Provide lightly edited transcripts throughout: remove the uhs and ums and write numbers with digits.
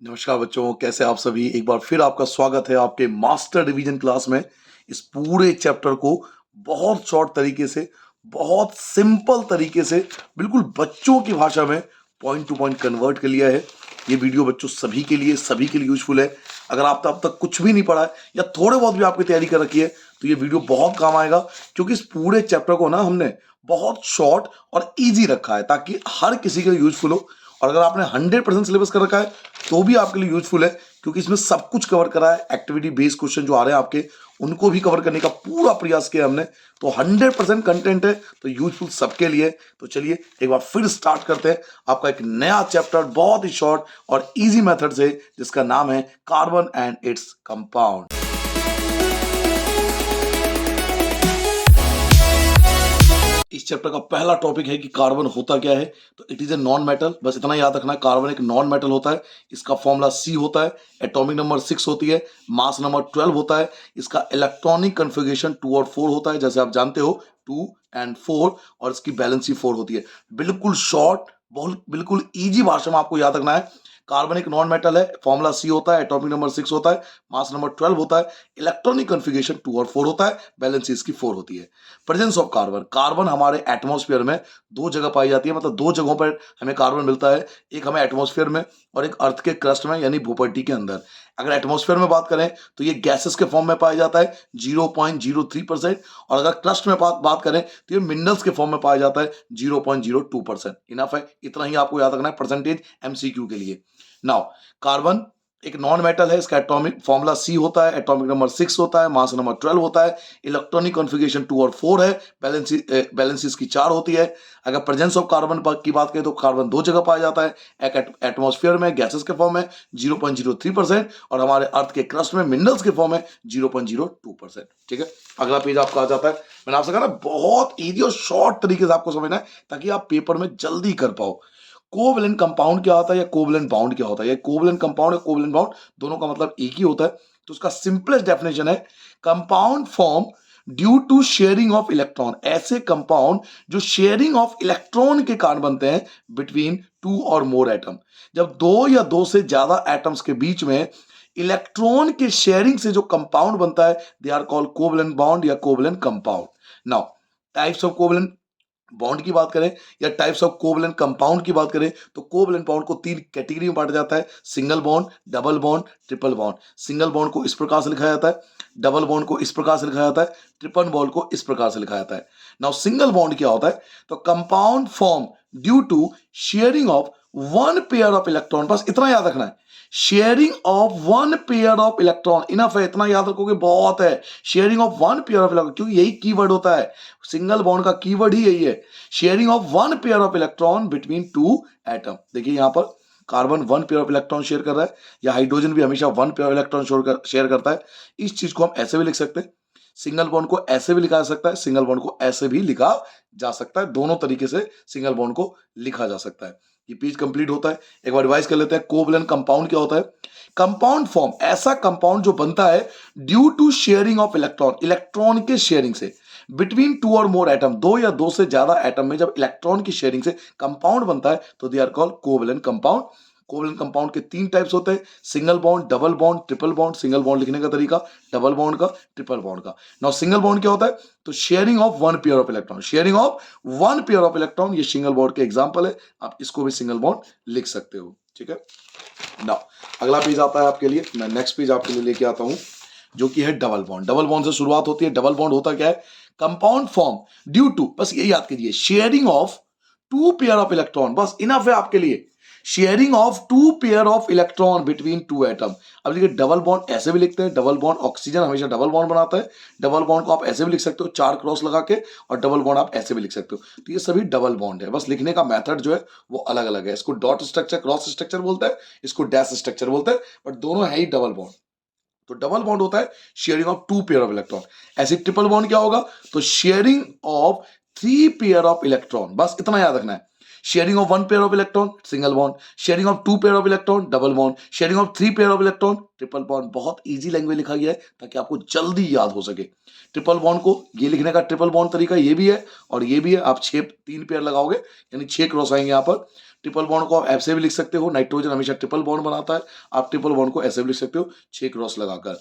नमस्कार बच्चों, कैसे आप सभी। एक बार फिर आपका स्वागत है आपके मास्टर डिवीजन क्लास में। इस पूरे चैप्टर को बहुत शॉर्ट तरीके से, बहुत सिंपल तरीके से, बिल्कुल बच्चों की भाषा में पॉइंट टू पॉइंट कन्वर्ट कर लिया है। ये वीडियो बच्चों सभी के लिए यूजफुल है। अगर आपने अब तक कुछ भी नहीं पढ़ा है या थोड़े बहुत भी आपकी तैयारी कर रखी है तो ये वीडियो बहुत काम आएगा, क्योंकि इस पूरे चैप्टर को ना हमने बहुत शॉर्ट और ईजी रखा है ताकि हर किसी के लिए यूजफुल हो। और अगर आपने 100% सिलेबस कर रखा है तो भी आपके लिए यूजफुल है, क्योंकि इसमें सब कुछ कवर करा है। एक्टिविटी बेस्ड क्वेश्चन जो आ रहे हैं आपके, उनको भी कवर करने का पूरा प्रयास किया हमने। तो 100% कंटेंट है, तो यूजफुल सबके लिए। तो चलिए एक बार फिर स्टार्ट करते हैं आपका एक नया चैप्टर बहुत ही शॉर्ट और इजी मेथड से, जिसका नाम है कार्बन एंड इट्स कंपाउंड। इस चैप्टर का पहला टॉपिक है कि कार्बन होता क्या है। तो it is a non metal, बस इतना याद रखना है, कार्बन एक नॉन मेटल होता है। इसका फॉर्मूला C होता है, एटॉमिक नंबर 6 होती है, मास नंबर 12 होता है। इसका इलेक्ट्रॉनिक कन्फिगरेशन 2 और 4 होता है, जैसे आप जानते हो 2 एंड 4, और इसकी बैलेंसी 4 होती है। बिल्कुल शॉर्ट, बहुत बिल्कुल इजी भाषा में आपको याद रखना है। कार्बन एक नॉन मेटल है, फॉर्मूला C होता है, एटॉमिक नंबर 6 होता है, मास नंबर 12 होता है, इलेक्ट्रॉनिक कन्फिगरेशन 2 और 4 होता है, बैलेंसी इसकी 4 होती है। प्रेजेंस ऑफ कार्बन, कार्बन हमारे एटमॉस्फेयर में दो जगह पाई जाती है, मतलब दो जगहों पर हमें कार्बन मिलता है। एक हमें एटमॉस्फेयर में और एक अर्थ के क्रस्ट में, यानी भूपट्टी के अंदर। अगर एटमॉस्फेयर में बात करें तो ये गैसेस के फॉर्म में पाया जाता है 0.03%, और अगर क्रस्ट में बात करें तो ये मिनरल्स के फॉर्म में पाया जाता है 0.02%। इनफ है, इतना ही आपको याद रखना है परसेंटेज MCQ के लिए। नाउ कार्बन एक नॉन मेटल है, इसका एटॉमिक फॉर्मूला C होता है, एटॉमिक नंबर 6 होता है, मास नंबर 12 होता है, इलेक्ट्रॉनिक कॉन्फ़िगरेशन 2 और 4 है, बैलेंसी इसकी 4 होती है। अगर प्रेजेंस ऑफ कार्बन की बात करें तो कार्बन दो जगह पाया जाता है, एक एटमॉस्फेयर में गैसेस के फॉर्म में 0.03%, और हमारे अर्थ के क्रस्ट में मिनरल्स के फॉर्म में 0.02%। ठीक है, अगला पेज आपका आ जाता है। मैंने आपसे कहा ना बहुत ईजी और शॉर्ट तरीके से आपको समझना है ताकि आप पेपर में जल्दी कर पाओ। कोवलेंट कंपाउंड क्या होता है या कोवलेंट बाउंड क्या होता है। या कोवलेंट कंपाउंड या कोवलेंट बाउंड दोनों का मतलब एक ही होता है। तो उसका सिंपलेस्ट डेफिनेशन है compound form due to sharing of electron. ऐसे कंपाउंड जो शेयरिंग ऑफ इलेक्ट्रॉन के कारण बनते हैं बिटवीन टू और मोर एटम। जब दो या दो से ज्यादा एटम्स के बीच में इलेक्ट्रॉन के शेयरिंग से जो कंपाउंड बनता है, they are called covalent bond या covalent compound. Now types of covalent bond की बात करें या टाइप्स ऑफ कोवलेंट कंपाउंड की बात करें तो कोवलेंट बॉन्ड को तीन कैटेगरी में बांटा जाता है: single bond, double bond, triple bond. Single bond को इस प्रकार से लिखा जाता है, डबल बॉन्ड को इस प्रकार से लिखा जाता है, ट्रिपल बॉन्ड को इस प्रकार से लिखा जाता है। नाउ सिंगल बॉन्ड क्या होता है? तो compound form due to sharing of one pair of electron, बस इतना याद रखना है, sharing of one pair of electron. Enough है, इतना याद रखोगे बहुत है। Sharing of one pair of electron, क्योंकि यही कीवर्ड होता है, सिंगल बॉन्ड का कीवर्ड ही यही है, sharing of one pair of electron between two atom. देखिए यहां पर carbon one pair of electron share कर रहा है, या हाइड्रोजन भी हमेशा one pair of electron share करता है। इस चीज को हम ऐसे भी लिख सकते हैं, सिंगल बॉन्ड को ऐसे भी लिखा जा सकता है, सिंगल बॉन्ड को ऐसे भी लिखा जा सकता है। दोनों तरीके से सिंगल बॉन्ड को लिखा जा सकता है। ये पेज कंप्लीट होता है, एक बार रिवाइज कर लेते हैं। कोवलेंट कंपाउंड क्या होता है? कंपाउंड फॉर्म ऐसा कंपाउंड जो बनता है due to sharing of electron, electron के शेयरिंग से, बिटवीन टू और मोर एटम, दो या दो से ज्यादा एटम में जब इलेक्ट्रॉन की शेयरिंग से कंपाउंड बनता है तो they are called covalent compound. Covalent compound के तीन टाइप्स होते हैं: single bond, double bond, triple bond. Single bond लिखने का तरीका, डबल बॉन्ड का, ट्रिपल बॉन्ड का। नाउ सिंगल बॉन्ड क्या होता है? तो sharing of one pair of electron, sharing of one pair of electron, ये सिंगल बॉन्ड के एग्जांपल है। आप इसको भी सिंगल बॉन्ड लिख सकते हो। ठीक है, नाउ अगला पेज आता है आपके लिए, मैं नेक्स्ट पेज आपके लिए लेके आता हूं, जो कि है डबल बॉन्ड। डबल बॉन्ड से शुरुआत होती है। डबल बॉन्ड होता क्या है? कंपाउंड फॉर्म ड्यू टू, बस ये याद कीजिए, sharing of two pair of electron, बस इनफ है आपके लिए, sharing of two pair of electron between two atom. अब देखिए डबल बॉन्ड ऐसे भी लिखते हैं, डबल बॉन्ड ऑक्सीजन हमेशा डबल बॉन्ड बनाता है। डबल बॉन्ड को आप ऐसे भी लिख सकते हो, चार क्रॉस लगा के, और डबल बॉन्ड आप ऐसे भी लिख सकते हो। तो ये सभी डबल बॉन्ड है, बस लिखने का मेथड जो है वो अलग अलग है। इसको डॉट स्ट्रक्चर, क्रॉस स्ट्रक्चर बोलते हैं, इसको डैश स्ट्रक्चर बोलते हैं, बट दोनों है ही डबल बॉन्ड। तो डबल बॉन्ड होता है sharing of two pair of electron. ऐसे ट्रिपल बॉन्ड क्या होगा? तो sharing of three pair of electron, बस इतना याद रखना है। Sharing of one pair of electron, single bond. Sharing of two pair of electron, double bond. Sharing of three pair of electron, triple bond. बहुत easy language लिखा गया है ताकि आपको जल्दी याद हो सके। ट्रिपल बॉन्ड को ये लिखने का ट्रिपल बॉन्ड तरीका ये भी है और ये भी है। आप छह तीन पेयर लगाओगे यानी छह क्रॉस आएंगे यहाँ पर। ट्रिपल बॉन्ड को आप ऐसे भी लिख सकते हो, नाइट्रोजन हमेशा ट्रिपल बॉन्ड बनाता है, आप ट्रिपल बॉन्ड को ऐसे भी लिख सकते हो 6 क्रॉस लगाकर।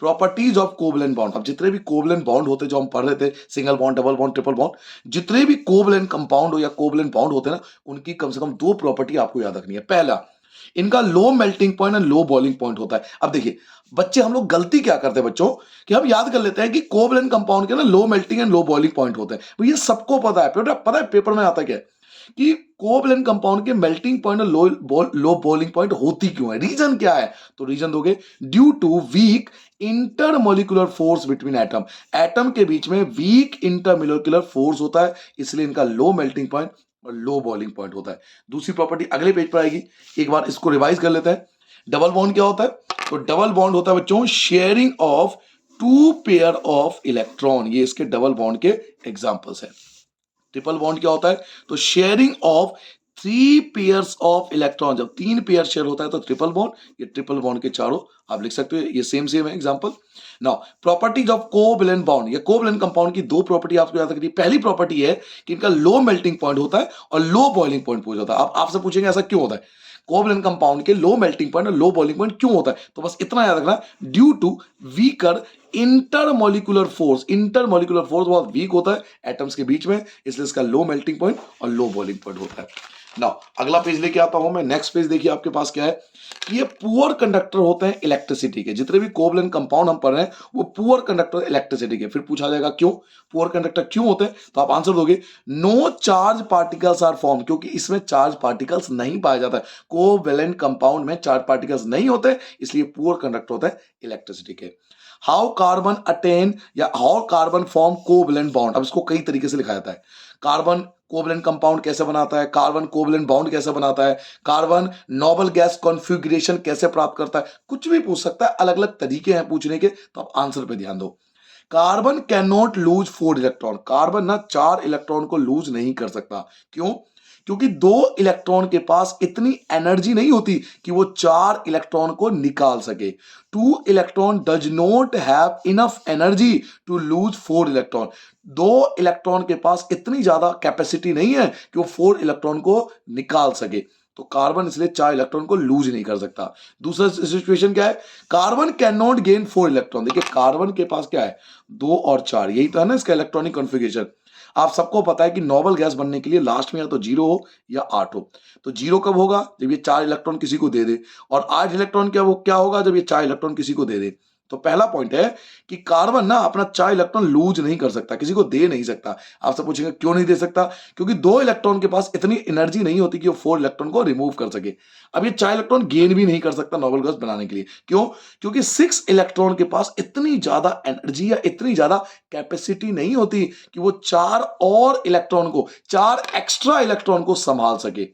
प्रॉपर्टीज ऑफ कोवलेंट बॉन्ड, अब जितने भी कोवलेंट बॉन्ड होते जो हम पढ़ रहे थे, single bond, double bond, triple bond, जितने भी कोवलेंट कंपाउंड हो या कोवलेंट बॉन्ड होते हैं ना, उनकी कम से कम 2 प्रॉपर्टी आपको याद रखनी है। पहला, इनका low melting point and low boiling point होता है। अब देखिए बच्चे, हम लोग गलती क्या करते हैं बच्चों, कि हम याद कर लेते हैं कि कोवलेंट कंपाउंड के ना low melting and low boiling point होते हैं। तो ये सबको पता है, पता है पेपर में आता क्या है कि कोवलेंट कंपाउंड के मेल्टिंग पॉइंट और लो बॉइलिंग पॉइंट होती क्यों है, रीजन क्या है? तो रीजन दोगे, due to weak intermolecular force between atom, atom के बीच में वीक इंटरमोलिकुलर फोर्स होता है, इसलिए इनका लो मेल्टिंग पॉइंट और लो बॉइलिंग पॉइंट होता है। दूसरी प्रॉपर्टी अगले पेज पर आएगी, एक बार इसको रिवाइज कर लेते हैं। डबल बॉन्ड क्या होता है? तो डबल बॉन्ड होता है बच्चों sharing of 2 pair of electron, ये इसके डबल बॉन्ड के एग्जांपल्स हैं। ट्रिपल बॉन्ड क्या होता है? तो sharing of 3 pairs of electron, जब 3 पेयर शेयर होता है तो ट्रिपल बॉन्ड, ये ट्रिपल बॉन्ड के चारों आप लिख सकते हो, ये सेम है example. Now properties of covalent bond, ये कोवैलेंट कंपाउंड की 2 प्रॉपर्टी आपको याद रखनी है। पहली प्रॉपर्टी है कि इनका लो मेल्टिंग पॉइंट होता है और लो बॉइलिंग पॉइंट पूछा होता है। आप आपसे पूछेंगे ऐसा क्यों होता है, कोवैलेंट कंपाउंड के लो मेल्टिंग पॉइंट और लो बॉइलिंग पॉइंट क्यों होता है? तो बस इतना याद रखना, due to weaker intermolecular force, intermolecular force बहुत वीक होता है एटम्स के बीच में, इसलिए इसका लो मेल्टिंग पॉइंट और लो बॉइलिंग पॉइंट होता है। नाउ अगला पेज लेके आता हूं मैं, नेक्स्ट पेज देखिए आपके पास क्या है, ये पुअर कंडक्टर होते हैं इलेक्ट्रिसिटी के। जितने भी कोवैलेंट कंपाउंड हम पढ़ रहे हैं वो पुअर कंडक्टर इलेक्ट्रिसिटी के। फिर पूछा जाएगा क्यों पुअर कंडक्टर क्यों होते हैं, तो आप आंसर दोगे no charge particles are form, क्योंकि इसमें चार्ज पार्टिकल्स नहीं पाया जाता है। कोवैलेंट कंपाउंड में चार्ज पार्टिकल्स नहीं होते, इसलिए पुअर कंडक्टर होते हैं इलेक्ट्रिसिटी के। हाउ कार्बन अटेन या how carbon form covalent bond, अब इसको कई तरीके से लिखा जाता है। कार्बन कोवैलेंट कंपाउंड कैसे बनाता है, कार्बन कोवैलेंट बॉन्ड कैसे बनाता है, कार्बन नोबल गैस कॉन्फ़िगरेशन कैसे प्राप्त करता है, कुछ भी पूछ सकता है, अलग अलग तरीके हैं पूछने के, तो आप आंसर पे ध्यान दो। Carbon can not lose 4 electron, carbon ना 4 इलेक्ट्रॉन को लूज नहीं कर सकता। क्यों? क्योंकि 2 इलेक्ट्रॉन के पास इतनी एनर्जी नहीं होती कि वो 4 इलेक्ट्रॉन को निकाल सके। 2 electron does not have enough energy to lose 4 electron, 2 electron के पास इतनी ज्यादा कैपेसिटी नहीं है कि वो 4 इलेक्ट्रॉन को निकाल सके, तो कार्बन इसलिए 4 इलेक्ट्रॉन को लूज नहीं कर सकता। दूसरा सिचुएशन क्या है, carbon can not gain 4 electron. देखिए कार्बन के पास क्या है, 2 और 4, यही तो है ना इसका इलेक्ट्रॉनिक कॉन्फ़िगरेशन। आप सबको पता है कि नोबल गैस बनने के लिए लास्ट में या तो 0 हो या 8 हो। तो 0 कब होगा, जब ये 4 इलेक्ट्रॉन किसी को दे दे, और 8 इलेक्ट्रॉन क्या होगा, जब ये 4 इलेक्ट्रॉन किसी को दे दे। तो पहला पॉइंट है कि कार्बन ना अपना 4 इलेक्ट्रॉन लूज नहीं कर सकता, किसी को दे नहीं सकता। आपसे पूछेंगे क्यों नहीं दे सकता, क्योंकि 2 इलेक्ट्रॉन के पास इतनी एनर्जी नहीं होती कि वो 4 इलेक्ट्रॉन को रिमूव कर सके। अब ये 4 इलेक्ट्रॉन गेन भी नहीं कर सकता नोबल गैस बनाने के लिए। क्यों? क्योंकि 6 इलेक्ट्रॉन के पास इतनी ज्यादा एनर्जी या इतनी ज्यादा कैपेसिटी नहीं होती कि वो 4 और इलेक्ट्रॉन को, 4 एक्स्ट्रा इलेक्ट्रॉन को संभाल सके।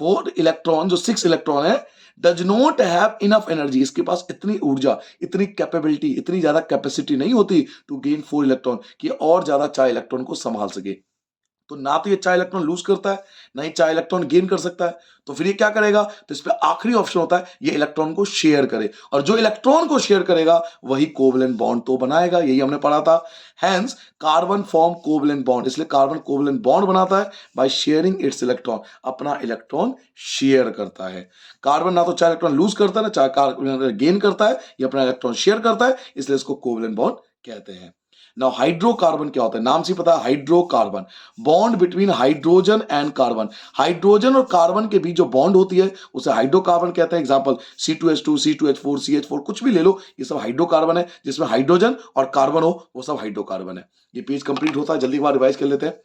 4 इलेक्ट्रॉन, जो 6 इलेक्ट्रॉन है, does not have enough energy, इसके पास इतनी ऊर्जा, इतनी कैपेबिलिटी, इतनी ज्यादा कैपेसिटी नहीं होती टू गेन 4 इलेक्ट्रॉन कि और ज्यादा 4 इलेक्ट्रॉन को संभाल सके। तो ना तो ये 4 इलेक्ट्रॉन लूज करता है, ना ही 4 इलेक्ट्रॉन गेन कर सकता है। तो फिर ये क्या करेगा, तो इस पे आखिरी ऑप्शन होता है ये इलेक्ट्रॉन को शेयर करे, और जो इलेक्ट्रॉन को शेयर करेगा वही कोवैलेंट बॉन्ड तो बनाएगा, यही हमने पढ़ा था। Hence carbon form covalent bond, इसलिए कार्बन कोवैलेंट बॉन्ड बनाता है बाय शेयरिंग इट्स इलेक्ट्रॉन, अपना इलेक्ट्रॉन शेयर करता है। कार्बन ना तो 4 इलेक्ट्रॉन लूज करता है ना 4 गेन करता है, ये अपना इलेक्ट्रॉन शेयर करता है, इसलिए इसको कोवैलेंट बॉन्ड कहते हैं। नाउ हाइड्रोकार्बन क्या होता है, नाम से पता है, hydrocarbon bond between hydrogen and carbon, hydrogen और कार्बन के बीच जो बॉन्ड होती है उसे हाइड्रोकार्बन कहते हैं। एग्जांपल C2H2, C2H4, CH4, कुछ भी ले लो, ये सब हाइड्रोकार्बन है। जिसमें हाइड्रोजन और कार्बन हो वो सब हाइड्रोकार्बन है। ये पेज कंप्लीट होता है, जल्दी बार रिवाइज कर लेते हैं।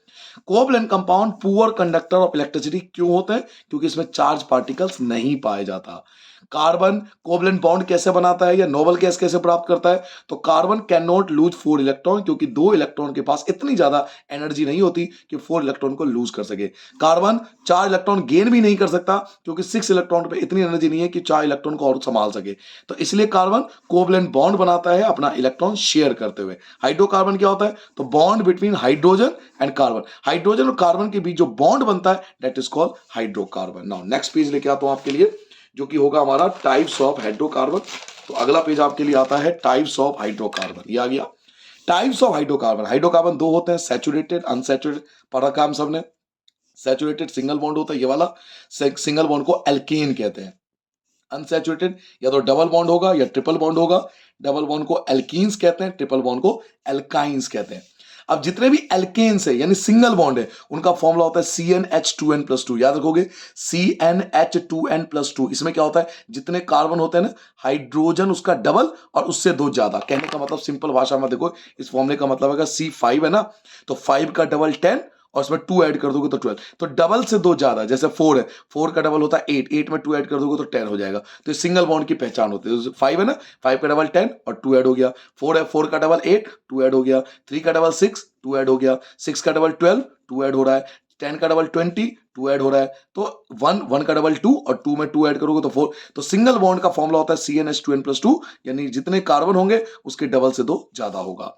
Covalent compound poor conductor of electricity क्यों होते हैं, क्योंकि इसमें चार्ज पार्टिकल्स नहीं पाया जाता। कार्बन कोवैलेंट बॉन्ड कैसे बनाता है या नोबल गैस कैसे प्राप्त करता है, तो carbon can not lose 4 electron, क्योंकि 2 इलेक्ट्रॉन के पास इतनी ज्यादा एनर्जी नहीं होती कि 4 इलेक्ट्रॉन को लूज कर सके। कार्बन 4 इलेक्ट्रॉन गेन भी नहीं कर सकता, क्योंकि 6 इलेक्ट्रॉन पे इतनी एनर्जी नहीं है कि 4 इलेक्ट्रॉन को और संभाल सके। तो इसलिए कार्बन कोवैलेंट बॉन्ड बनाता है अपना इलेक्ट्रॉन शेयर करते हुए। हाइड्रोकार्बन क्या होता है, तो bond between hydrogen and carbon, hydrogen और कार्बन के बीच जो बॉन्ड बनता है that is called hydrocarbon. Now next page लेके आता हूं आपके लिए, जो कि होगा हमारा टाइप्स ऑफ हाइड्रोकार्बन। तो अगला पेज आपके लिए आता है टाइप्स ऑफ हाइड्रोकार्बन, ये आ गया टाइप्स ऑफ हाइड्रोकार्बन। हाइड्रोकार्बन 2 होते हैं, सैचुरेटेड, अनसैचुरेटेड, पढ़ा काम सबने। सैचुरेटेड सिंगल बॉन्ड होता है ये वाला, सिंगल बॉन्ड को एल्केन कहते हैं। अनसैचुरेटेड या तो डबल बॉन्ड होगा या ट्रिपल बॉन्ड होगा। डबल बॉन्ड को एल्कीन्स कहते हैं, ट्रिपल बॉन्ड को एल्काइंस कहते हैं। अब जितने भी एल्केन्स है यानी सिंगल बॉन्ड है उनका फॉर्मूला होता है CnH2n+2। याद रखोगे CnH2n+2। इसमें क्या होता है, जितने कार्बन होते हैं ना, हाइड्रोजन उसका डबल और उससे दो ज्यादा। कहने का मतलब सिंपल भाषा में देखो, इस फॉर्मूले का मतलब है C5 है ना, तो 5 का डबल 10 और उसमें 2 ऐड कर दोगे तो 12। तो डबल से दो ज्यादा, जैसे 4 है, 4 का डबल होता है 8, 8 में 2 ऐड कर दोगे तो 10 हो जाएगा। तो सिंगल बॉन्ड की पहचान होती है। 5 है ना, 5 का डबल 10 और 2 ऐड हो गया। 4 है, 4 का डबल 8, 2 ऐड हो गया। 3 का डबल 6, 2 ऐड हो गया। 6 का डबल 12, 2 ऐड हो रहा है। 10 का डबल 20, 2 ऐड हो रहा है। तो 1 का डबल 2 और 2 में 2 ऐड करोगे तो 4। तो सिंगल बॉन्ड का फॉर्मूला होता है CnH2n+2, यानी जितने कार्बन होंगे उसके डबल से दो ज्यादा होगा।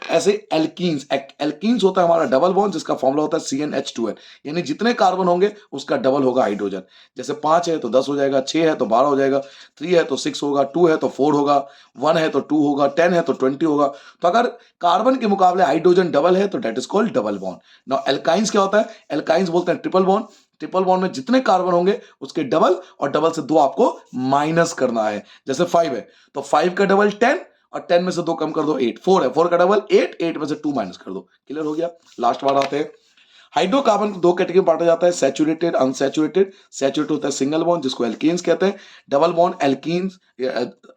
ऐसे एल्कीन्स, एल्कीन्स होता है हमारा डबल बॉन्ड जिसका फॉर्मूला होता है CnH2n, यानी जितने कार्बन होंगे उसका डबल होगा हाइड्रोजन। जैसे 5 है तो 10 हो जाएगा, 6 है तो 12 हो जाएगा, 3 है तो 6 होगा, 2 है तो 4 होगा, 1 है तो 2 होगा, 10 है तो 20 होगा। तो अगर कार्बन के मुकाबले हाइड्रोजन डबल है तो that is called double bond. Now alkynes क्या होता है, एल्काइंस बोलते हैं ट्रिपल बॉन्ड। ट्रिपल बॉन्ड में जितने कार्बन होंगे उसके डबल और डबल से दो आपको माइनस करना है। जैसे 5 है तो 5 का डबल 10 और 10 में से दो कम कर दो 8। 4 है, 4 का डबल 8, 8 में से 2 माइनस कर दो। क्लियर हो गया। लास्ट बार आते हैं, हाइड्रोकार्बन को दो कैटेगरी में बांटा जाता है, सैचुरेटेड, अनसैचुरेटेड। सैचुरेटेड होता है सिंगल बॉन्ड जिसको एल्केन्स कहते हैं। डबल बॉन्ड एल्कीन्स,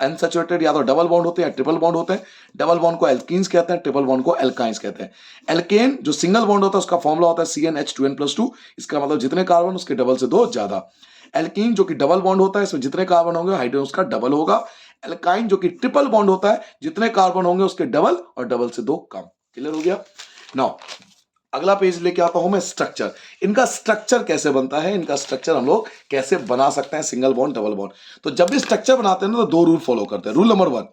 अनसैचुरेटेड या तो डबल बॉन्ड होते हैं या ट्रिपल बॉन्ड होते हैं। डबल बॉन्ड को एल्कीन्स कहते हैं, ट्रिपल बॉन्ड को एल्काइंस कहते हैं। एल्केन जो सिंगल बॉन्ड होता है उसका फॉर्मूला होता है CnH2n+2। इसका मतलब जितने कार्बन उसके डबल से दो ज्यादा। एल्कीन जो कि डबल बॉन्ड होता है, इसमें जितने कार्बन होंगे हाइड्रोजन उसका डबल होगा। एल्काइन जो कि ट्रिपल बॉन्ड होता है, जितने कार्बन होंगे उसके डबल और डबल से दो कम। क्लियर हो गया। नाउ अगला पेज लेके आता हूं मैं, स्ट्रक्चर। इनका स्ट्रक्चर कैसे बनता है, इनका स्ट्रक्चर हम लोग कैसे बना सकते हैं, सिंगल बॉन्ड डबल बॉन्ड। तो जब भी स्ट्रक्चर बनाते हैं ना तो दो रूल फॉलो करते हैं। रूल नंबर 1,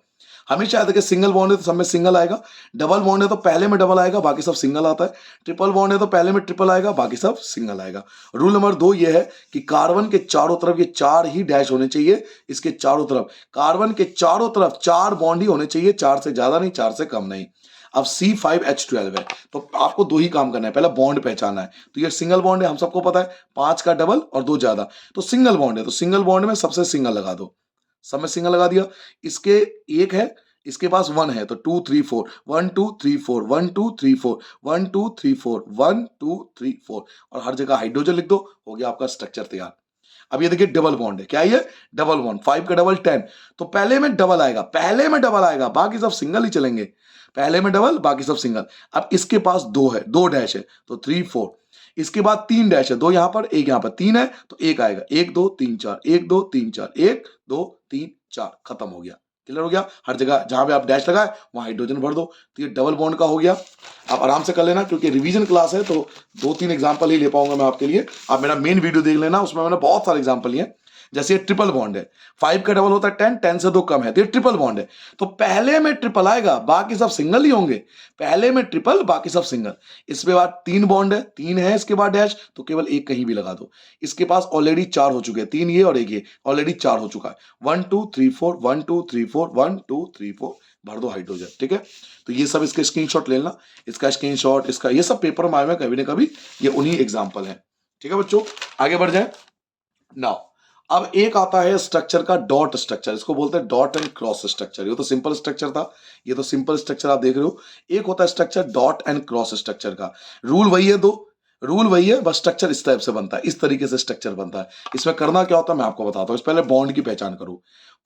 हमेशा याद रखिए, सिंगल बॉन्ड है तो सब में सिंगल आएगा। डबल बॉन्ड है तो पहले में डबल आएगा, बाकी सब सिंगल आता है। ट्रिपल बॉन्ड है तो पहले में ट्रिपल आएगा, बाकी सब सिंगल आएगा। रूल नंबर 2 ये है कि कार्बन के चारों तरफ ये 4 ही डैश होने चाहिए। इसके चारों तरफ, कार्बन के चारों तरफ 4 बॉन्ड ही होने चाहिए, 4 से ज्यादा नहीं, 4 से कम नहीं। अब C5H12 है तो आपको दो ही काम करना है, पहला बॉन्ड पहचानना है। तो ये सिंगल बॉन्ड है, हम सबको पता है, 5 का डबल और 2 ज्यादा, तो सिंगल बॉन्ड है। तो सिंगल बॉन्ड में सबसे सिंगल लगा दो, सब में सिंगल लगा दिया। इसके एक है, इसके पास 1 है तो 2 3 4, 1 2 3 4, 1 2 3 4, 1 2 3 4, 1 2 3 4, और हर जगह हाइड्रोजन लिख दो, हो गया आपका स्ट्रक्चर तैयार। अब ये देखिए डबल बॉन्ड है, क्या ये डबल बॉन्ड, 5 का डबल 10, तो पहले में डबल आएगा, पहले में डबल आएगा, बाकी सब सिंगल ही चलेंगे। पहले में डबल, बाकी सब सिंगल। अब इसके पास 2 है, 2 डैश है तो 3 4। इसके बाद 3 डैश है, 2 यहां पर, 1 यहां पर, 3 है तो 1 आएगा, 1 2 3 4, 1 2 3 4, 1 2 3 4, खत्म हो गया। क्लियर हो गया। हर जगह जहां पे आप डैश लगाए वहां हाइड्रोजन भर दो। तो ये डबल बॉन्ड का हो गया। आप आराम से कर लेना क्योंकि रिवीजन क्लास है तो 2-3 एग्जांपल ही ले पाऊंगा मैं आपके लिए। आप मेरा मेन वीडियो देख लेना, उसमें मैंने बहुत सारे एग्जांपल लिए। जैसे ये ट्रिपल बॉन्ड है, 5 का डबल होता है 10, 10 से 2 कम है, तो ये ट्रिपल बॉन्ड है। तो पहले में ट्रिपल आएगा, बाकी सब सिंगल ही होंगे। पहले में ट्रिपल, बाकी सब सिंगल। इसके बाद 3 बॉन्ड है, 3 है इसके बाद डैश, तो केवल एक कहीं भी लगा दो। इसके पास ऑलरेडी 4 हो चुके हैं, 3 ये और एक ये, ऑलरेडी 4 हो चुका है। 1 2 3 4, 1 2 3 4, 1 2 3 4, भर दो हाइड्रोजन। ठीक है, तो ये सब इसके स्क्रीनशॉट ले लेना, इसका स्क्रीनशॉट, इसका, ये सब पेपर में आए हुए कभी ना कभी, ये उन्हीं एग्जाम्पल है। ठीक है बच्चों, आगे बढ़ जाए। नाउ अब एक आता है स्ट्रक्चर का डॉट स्ट्रक्चर, इसको बोलते हैं डॉट एंड क्रॉस स्ट्रक्चर। ये तो सिंपल स्ट्रक्चर था, ये तो सिंपल स्ट्रक्चर आप देख रहे हो। एक होता है structure dot and cross structure का। रूल वही है, दो रूल वही है, बस स्ट्रक्चर इस टाइप से बनता है, इस तरीके से स्ट्रक्चर बनता है। इसमें करना क्या होता है मैं आपको बताता हूँ। पहले बॉन्ड की पहचान करो।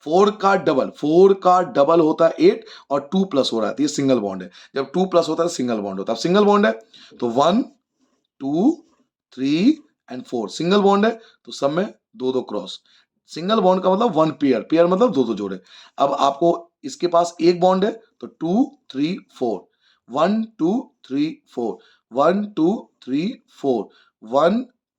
4 का डबल, 4 का डबल होता है 8 और 2 प्लस हो रहा है तो ये सिंगल बॉन्ड है। जब 2 प्लस होता है सिंगल बॉन्ड होता है। अब सिंगल बॉन्ड है तो 1 2 3 एंड 4, सिंगल बॉन्ड है तो सब में दो दो क्रॉस। सिंगल बॉन्ड का मतलब 1 पेयर, पेयर मतलब दो दो जोड़े। अब आपको इसके पास एक बॉन्ड है तो 2 3 4, 1 2 3 4, 1 2 3 4, 1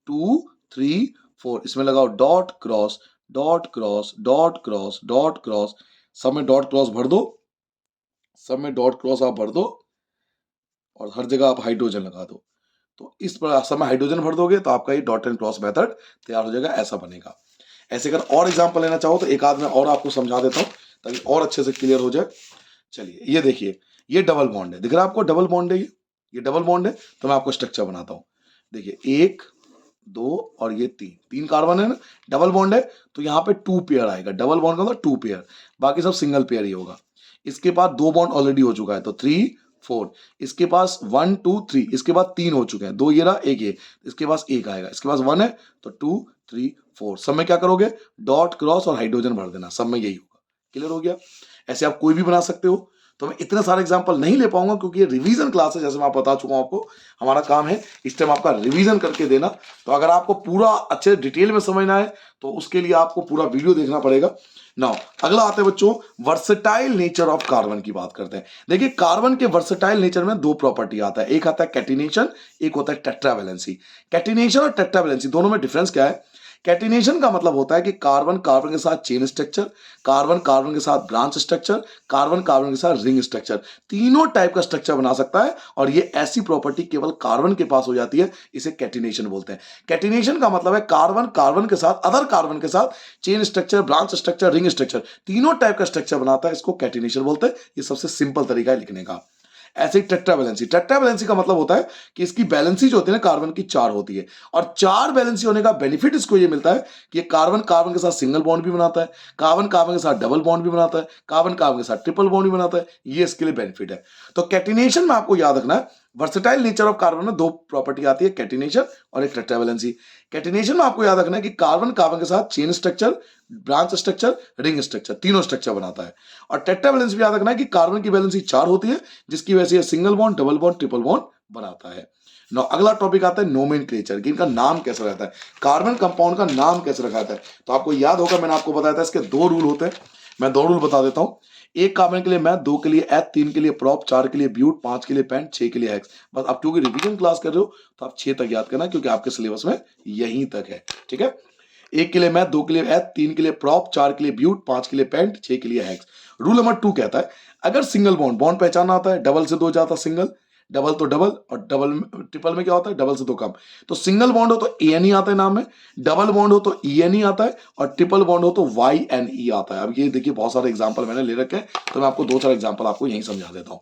2 3 4, इसमें लगाओ dot cross, dot cross, dot cross, dot cross, सब में डॉट क्रॉस भर दो, सब में डॉट क्रॉस आप भर दो, और हर जगह आप हाइड्रोजन लगा दो। तो इस पर समय हाइड्रोजन भर दोगे तो आपका ये डॉट एंड क्रॉस मेथड तैयार हो जाएगा, ऐसा बनेगा। ऐसे अगर और एग्जांपल लेना चाहो तो एक आध में और आपको समझा देता हूं ताकि और अच्छे से क्लियर हो जाए। चलिए ये देखिए, ये डबल बॉन्ड है, दिख रहा है आपको डबल बॉन्ड है, ये डबल बॉन्ड है। तो मैं आपको स्ट्रक्चर बनाता हूं। देखिए 1 दो और ये तीन, तीन कार्बन है ना, डबल बॉन्ड है तो यहाँ पे 2 पेयर आएगा, डबल बॉन्ड का मतलब 2 पेयर, बाकी सब सिंगल पेयर ही होगा। इसके बाद 2 बॉन्ड ऑलरेडी हो चुका है तो 3 4, इसके पास 1 2 3, इसके बाद 3 हो चुके हैं, 2 ये रहा, एक ये, इसके पास एक आएगा, इसके पास 1 है तो 2 3 4, सब में क्या करोगे, डॉट क्रॉस और हाइड्रोजन भर देना, सब में यही होगा। क्लियर हो गया? ऐसे आप कोई भी बना सकते हो। तो मैं इतने सारे एग्जांपल नहीं ले पाऊंगा क्योंकि ये रिवीजन क्लास है, जैसे मैं बता चुका हूं आपको, हमारा काम है इस टाइम आपका रिवीजन करके देना। तो अगर आपको पूरा अच्छे डिटेल में समझना है तो उसके लिए आपको पूरा वीडियो देखना पड़ेगा। नाउ अगला आते हैं बच्चों, वर्सेटाइल नेचर ऑफ कार्बन की बात करते हैं। देखिए कार्बन के वर्सेटाइल नेचर में दो प्रॉपर्टी आता है, एक आता है कैटिनेशन, एक होता है टेट्रावैलेंसी। कैटिनेशन और टेट्रावैलेंसी दोनों में डिफरेंस क्या है? कैटिनेशन का मतलब होता है कि कार्बन कार्बन के साथ चेन स्ट्रक्चर, कार्बन कार्बन के साथ ब्रांच स्ट्रक्चर, कार्बन कार्बन के साथ रिंग स्ट्रक्चर, तीनों टाइप का स्ट्रक्चर बना सकता है और ये ऐसी प्रॉपर्टी केवल कार्बन के पास हो जाती है, इसे कैटिनेशन बोलते हैं। कैटिनेशन का मतलब है कार्बन कार्बन के साथ, अदर कार्बन के साथ chain structure, branch structure, ring structure, तीनों टाइप का स्ट्रक्चर बनाता है, इसको कैटिनेशन बोलते हैं। ये सबसे सिंपल तरीका है लिखने का। ऐसे ही टेट्रावैलेंसी, टेट्रावैलेंसी का मतलब होता है कि इसकी बैलेंसी जो होती है ना कार्बन की 4 होती है, और 4 बैलेंसी होने का बेनिफिट इसको ये मिलता है कि ये कार्बन कार्बन के साथ सिंगल बॉन्ड भी बनाता है, कार्बन कार्बन के साथ डबल बॉन्ड भी बनाता है, कार्बन कार्बन के साथ ट्रिपल बॉन्ड भी बनाता है, ये इसके लिए बेनिफिट है। तो कैटिनेशन में आपको याद रखना है, वर्सेटाइल नेचर ऑफ कार्बन में दो प्रॉपर्टी आती है, कैटिनेशन और एक टेट्रावैलेंसी। कैटिनेशन में आपको याद रखना है कि कार्बन कार्बन के साथ chain structure, branch structure, ring structure, तीनों स्ट्रक्चर बनाता है। और टेट्रावैलेंसी भी याद रखना है कि कार्बन की बैलेंसी 4 होती है, जिसकी वजह से ये single bond, double bond, triple bond बनाता है। नौ अगला टॉपिक आता है नोमेनक्लेचर, कि इनका नाम कैसे रहता है, कार्बन कंपाउंड का नाम कैसे रखा जाता है। तो आपको याद होगा मैंने आपको बताया था इसके 2 रूल होते हैं, मैं 2 रूल बता देता हूं। एक कार्बन के लिए मैथ, 2 के लिए एथ, 3 के लिए प्रॉप, 4 के लिए ब्यूट, 5 के लिए पेंट, 6 के लिए हेक्स। बस आप क्योंकि रिवीजन क्लास कर रहे हो तो आप 6 तक याद करना क्योंकि आपके सिलेबस में यहीं तक है। ठीक है, एक के लिए मैथ, 2 के लिए एथ, 3 के लिए प्रॉप, 4 के लिए ब्यूट, 5 के लिए पेंट, 6 के लिए हेक्स। रूल नंबर 2 कहता है अगर सिंगल बॉन्ड, बॉन्ड पहचाना आता है, डबल से 2 जाता सिंगल, डबल तो डबल, और डबल ट्रिपल में क्या होता है, डबल से 2 कम। तो सिंगल बॉन्ड हो तो ए एन ई आता है नाम में, डबल बॉन्ड हो तो ई एन ई आता है, और ट्रिपल बॉन्ड हो तो वाई एन ई आता है। अब ये देखिए बहुत सारे एग्जाम्पल मैंने ले रखे हैं, तो मैं आपको 2-4 एग्जाम्पल आपको यहीं समझा देता हूं।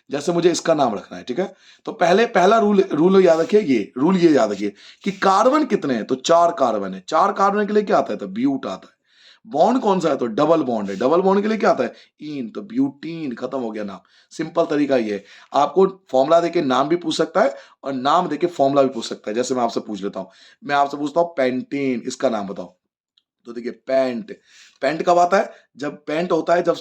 जैसे मुझे इसका नाम रखना है, ठीक है, तो पहला रूल रूल याद रखिए, ये याद रखिए कि कार्बन कितने हैं, तो 4 कार्बन है, 4 कार्बन के लिए क्या आता है, तो ब्यूट आता है। बॉन्ड कौन सा है, तो डबल बॉन्ड है, डबल बॉन्ड के लिए क्या आता है, इन, तो ब्यूटीन, खत्म हो गया नाम। सिंपल तरीका ये है, आपको फॉर्मूला देके नाम भी पूछ सकता है और नाम देके फॉर्मूला भी पूछ सकता है। जैसे मैं आपसे पूछ लेता हूं, मैं आपसे पूछता हूं पेंटेन, इसका नाम बताओ, तो देखिए पेंट, पेंट कब आता है, जब पेंट होता है जब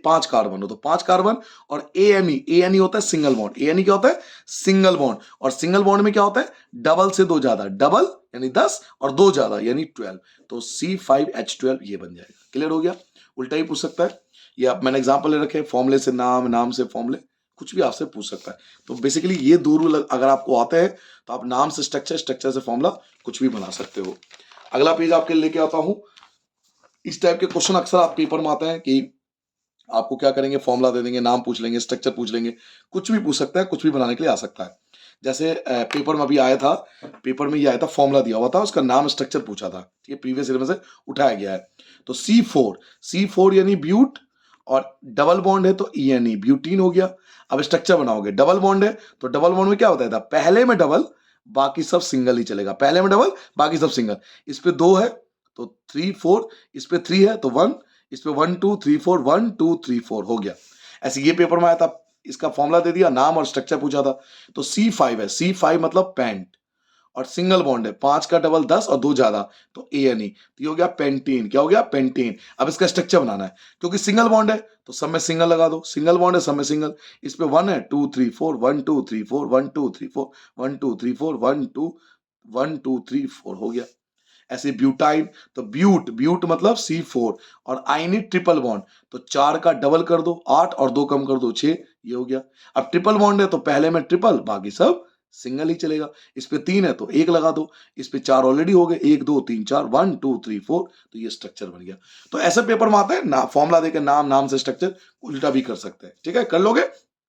5 कार्बन हो, तो 5 कार्बन, और ए एन ई होता है single bond, A N E क्या होता है, सिंगल बॉन्ड, और सिंगल बॉन्ड में क्या होता है, डबल से 2 ज्यादा, डबल यानी 10 और 2 ज्यादा यानी 12, तो C5H12 ये बन जाएगा। क्लियर हो गया? उल्टा ही पूछ सकता है, ये आप मैंने एग्जांपल ले रखे, फॉर्मूले से नाम, नाम से फॉर्मूले, कुछ भी आपसे पूछ सकता है। तो बेसिकली ये 2 रूल अगर आपको आते हैं तो आप नाम से स्ट्रक्चर, स्ट्रक्चर से फॉर्मूला कुछ भी बना सकते हो। अगला पेज आपके लेके आता हूं, इस टाइप के क्वेश्चन अक्सर आप पेपर में आते हैं कि आपको क्या करेंगे, फॉर्मूला दे देंगे, नाम पूछ लेंगे, स्ट्रक्चर पूछ लेंगे, कुछ भी पूछ सकता है, कुछ भी बनाने के लिए आ सकता है। जैसे पेपर में अभी आया था, पेपर में ये आया था, फॉर्मूला दिया हुआ था, उसका नाम स्ट्रक्चर पूछा था, ठीक है, प्रीवियस ईयर में से उठाया गया है। तो C4 यानी ब्यूट, और डबल बॉन्ड है तो ई एन ई, ब्यूटीन हो गया। अब स्ट्रक्चर बनाओगे, डबल बॉन्ड है तो डबल बॉन्ड में क्या होता था, पहले में डबल, बाकी सब सिंगल ही चलेगा, पहले में डबल, बाकी सब सिंगल। इस पे 2 है तो 3 4, इस पे 3 है तो 1, इस पे 1 2 3 4, 1 2 3 4 हो गया। ऐसे ये पेपर में आया था, इसका फॉर्मूला दे दिया, नाम और स्ट्रक्चर पूछा था। तो C5 है, C5 मतलब पेंट, और सिंगल बॉन्ड है, 5 का डबल 10 और 2 ज्यादा, तो ए एन ई, तो ये हो गया पेंटीन। क्या हो गया, पेंटीन। अब इसका स्ट्रक्चर बनाना है, क्योंकि सिंगल बॉन्ड है तो सब में सिंगल लगा दो, सिंगल बॉन्ड है सब में सिंगल। इस पे 1 है 2 3 4, 1 2 3 4, 1 2 3 4, 1 2 3 4, 1 2 1 2 3 4 हो गया। ऐसे ब्यूटाइन, तो ब्यूट, ब्यूट मतलब C4, और आइनिक ट्रिपल बॉन्ड, तो 4 का डबल कर दो 8 और 2 कम कर दो 6, ये हो गया। अब ट्रिपल बॉन्ड है तो पहले में ट्रिपल, बाकी सब सिंगल ही चलेगा। इस पे 3 है तो 1 लगा दो, इस पे 4 ऑलरेडी हो गए, 1 2 3 4, 1 2 3 4, तो ये स्ट्रक्चर बन गया। तो ऐसे पेपर में आता है ना, फॉर्मूला देकर नाम, नाम से स्ट्रक्चर उल्टा भी कर सकते हैं। ठीक है, कर लोगे?